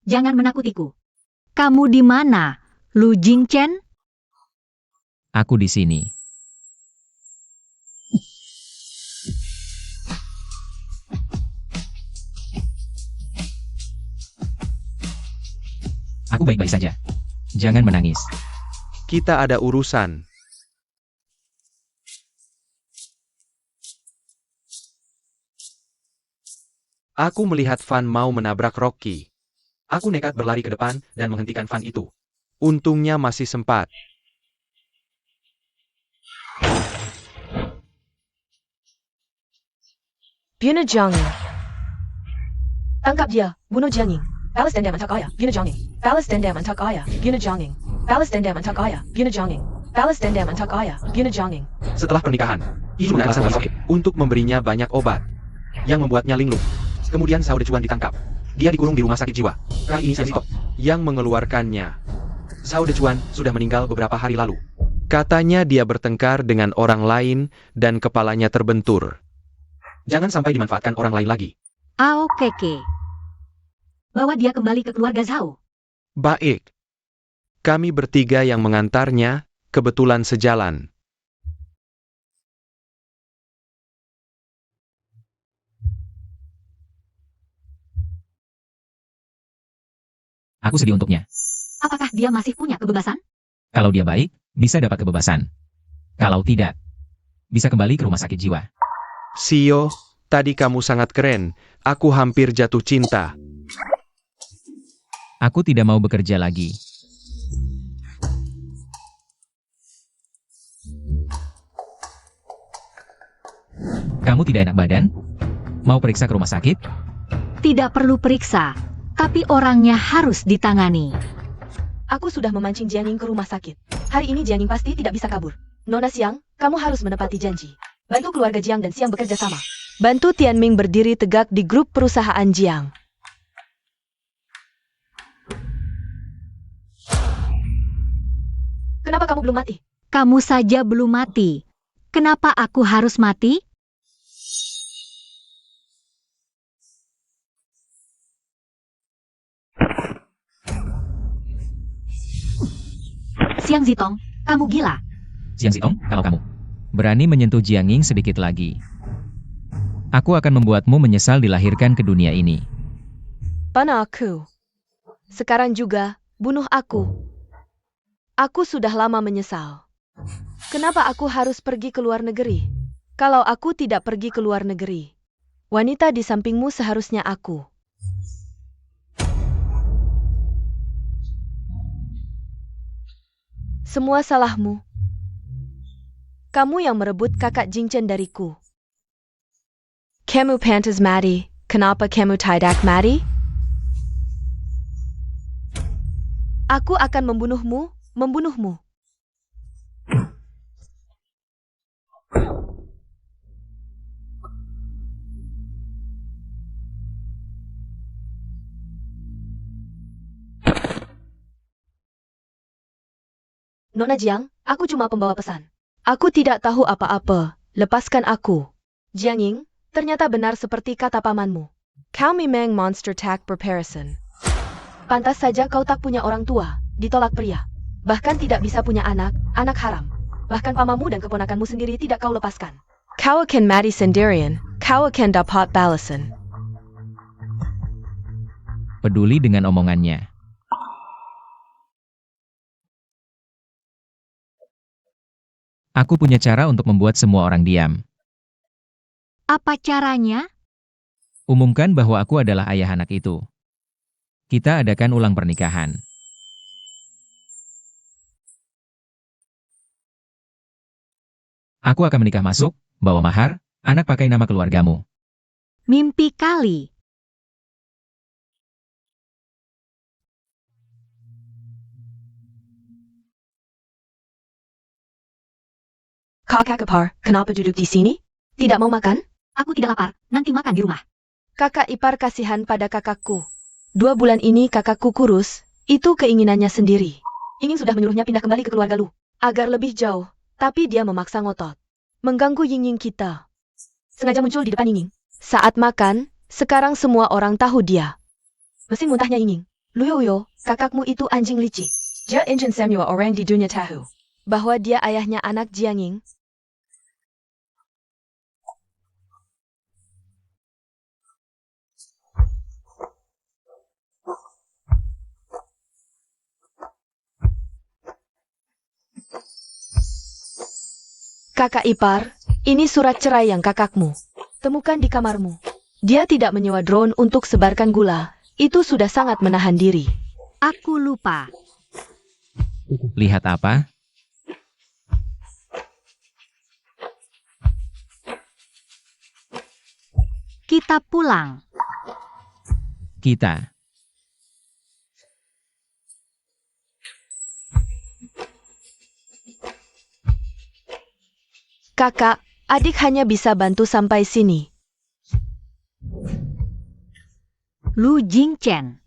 Jangan menakutiku. Kamu di mana, Lu Jingchen? Aku di sini. Aku baik-baik saja. Jangan menangis. Kita ada urusan. Aku melihat Fan mau menabrak Rocky. Aku nekat berlari ke depan dan menghentikan Fan itu. Untungnya masih sempat. Bunuh Jiang Ying. Tangkap dia, bunuh Jiang Ying. Balas dendam untuk ayah, bunuh Jiang Ying. Balas dendam untuk ayah, bunuh Jiang Ying. Balas dendam untuk ayah, bunuh Jiang Ying. Balas dendam untuk ayah, bunuh Jiang Ying. Setelah pernikahan, Ibu alasan sakit untuk memberinya banyak obat yang membuatnya linglung. Kemudian Sao Dechuan ditangkap. Dia dikurung di rumah sakit jiwa. Kali ini Xiang Yang mengeluarkannya. Sao Dechuan sudah meninggal beberapa hari lalu. Katanya dia bertengkar dengan orang lain dan kepalanya terbentur. Jangan sampai dimanfaatkan orang lain lagi. Ao Keke. Bawa dia kembali ke keluarga Zhao. Baik. Kami bertiga yang mengantarnya, kebetulan sejalan. Aku sedih untuknya. Apakah dia masih punya kebebasan? Kalau dia baik, bisa dapat kebebasan. Kalau tidak, bisa kembali ke rumah sakit jiwa. Sio, tadi kamu sangat keren. Aku hampir jatuh cinta. Aku tidak mau bekerja lagi. Kamu tidak enak badan? Mau periksa ke rumah sakit? Tidak perlu periksa, tapi orangnya harus ditangani. Aku sudah memancing Jiang Ying ke rumah sakit. Hari ini Jiang Ying pasti tidak bisa kabur. Nona Xiang, kamu harus menepati janji. Bantu keluarga Jiang dan Xiang bekerja sama. Bantu Tianming berdiri tegak di grup perusahaan Jiang. Kenapa kamu belum mati? Kamu saja belum mati. Kenapa aku harus mati? Xiang Zitong, kamu gila. Xiang Zitong, kalau kamu berani menyentuh Jiang Ying sedikit lagi, aku akan membuatmu menyesal dilahirkan ke dunia ini. Pana aku. Sekarang juga, bunuh aku. Aku sudah lama menyesal. Kenapa aku harus pergi ke luar negeri? Kalau aku tidak pergi ke luar negeri, wanita di sampingmu seharusnya aku. Semua salahmu. Kamu yang merebut kakak Jingchen dariku. Kamu pantas mati, kenapa kamu tidak mati? Aku akan membunuhmu. Nona Jiang, aku cuma pembawa pesan. Aku tidak tahu apa-apa, lepaskan aku. Jiang Ying, ternyata benar seperti kata pamanmu. Kau memang monster tak berperasaan. Pantas saja kau tak punya orang tua, ditolak pria. Bahkan tidak bisa punya anak haram. Bahkan pamanmu dan keponakanmu sendiri tidak kau lepaskan. Kau akan mati sendirian, kau akan dapat balasan. Peduli dengan omongannya. Aku punya cara untuk membuat semua orang diam. Apa caranya? Umumkan bahwa aku adalah ayah anak itu. Kita adakan ulang pernikahan. Aku akan menikah masuk, bawa mahar, anak pakai nama keluargamu. Mimpi kali. Kakak ipar, kenapa duduk di sini? Tidak mau makan? Aku tidak lapar, nanti makan di rumah. Kakak ipar kasihan pada kakakku. 2 bulan ini kakakku kurus, itu keinginannya sendiri. Ying sudah menyuruhnya pindah kembali ke keluarga Lu, agar lebih jauh, tapi dia memaksa ngotot. Mengganggu Ying kita. Sengaja muncul di depan Ying. Saat makan, sekarang semua orang tahu dia. Mesin muntahnya Ying. Luyo, kakakmu itu anjing licik. Dia engine semua orang di dunia tahu bahwa dia ayahnya anak Jiang Ying. Kakak ipar, ini surat cerai yang kakakmu temukan di kamarmu. Dia tidak menyewa drone untuk sebarkan gula. Itu sudah sangat menahan diri. Aku lupa. Lihat apa? Kita pulang. Kita. Kakak, adik hanya bisa bantu sampai sini. Lu Jingchen.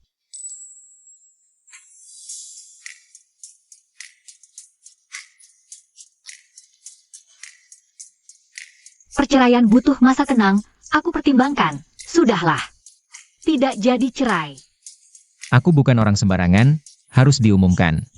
Perceraian butuh masa tenang, aku pertimbangkan. Sudahlah. Tidak jadi cerai. Aku bukan orang sembarangan, harus diumumkan.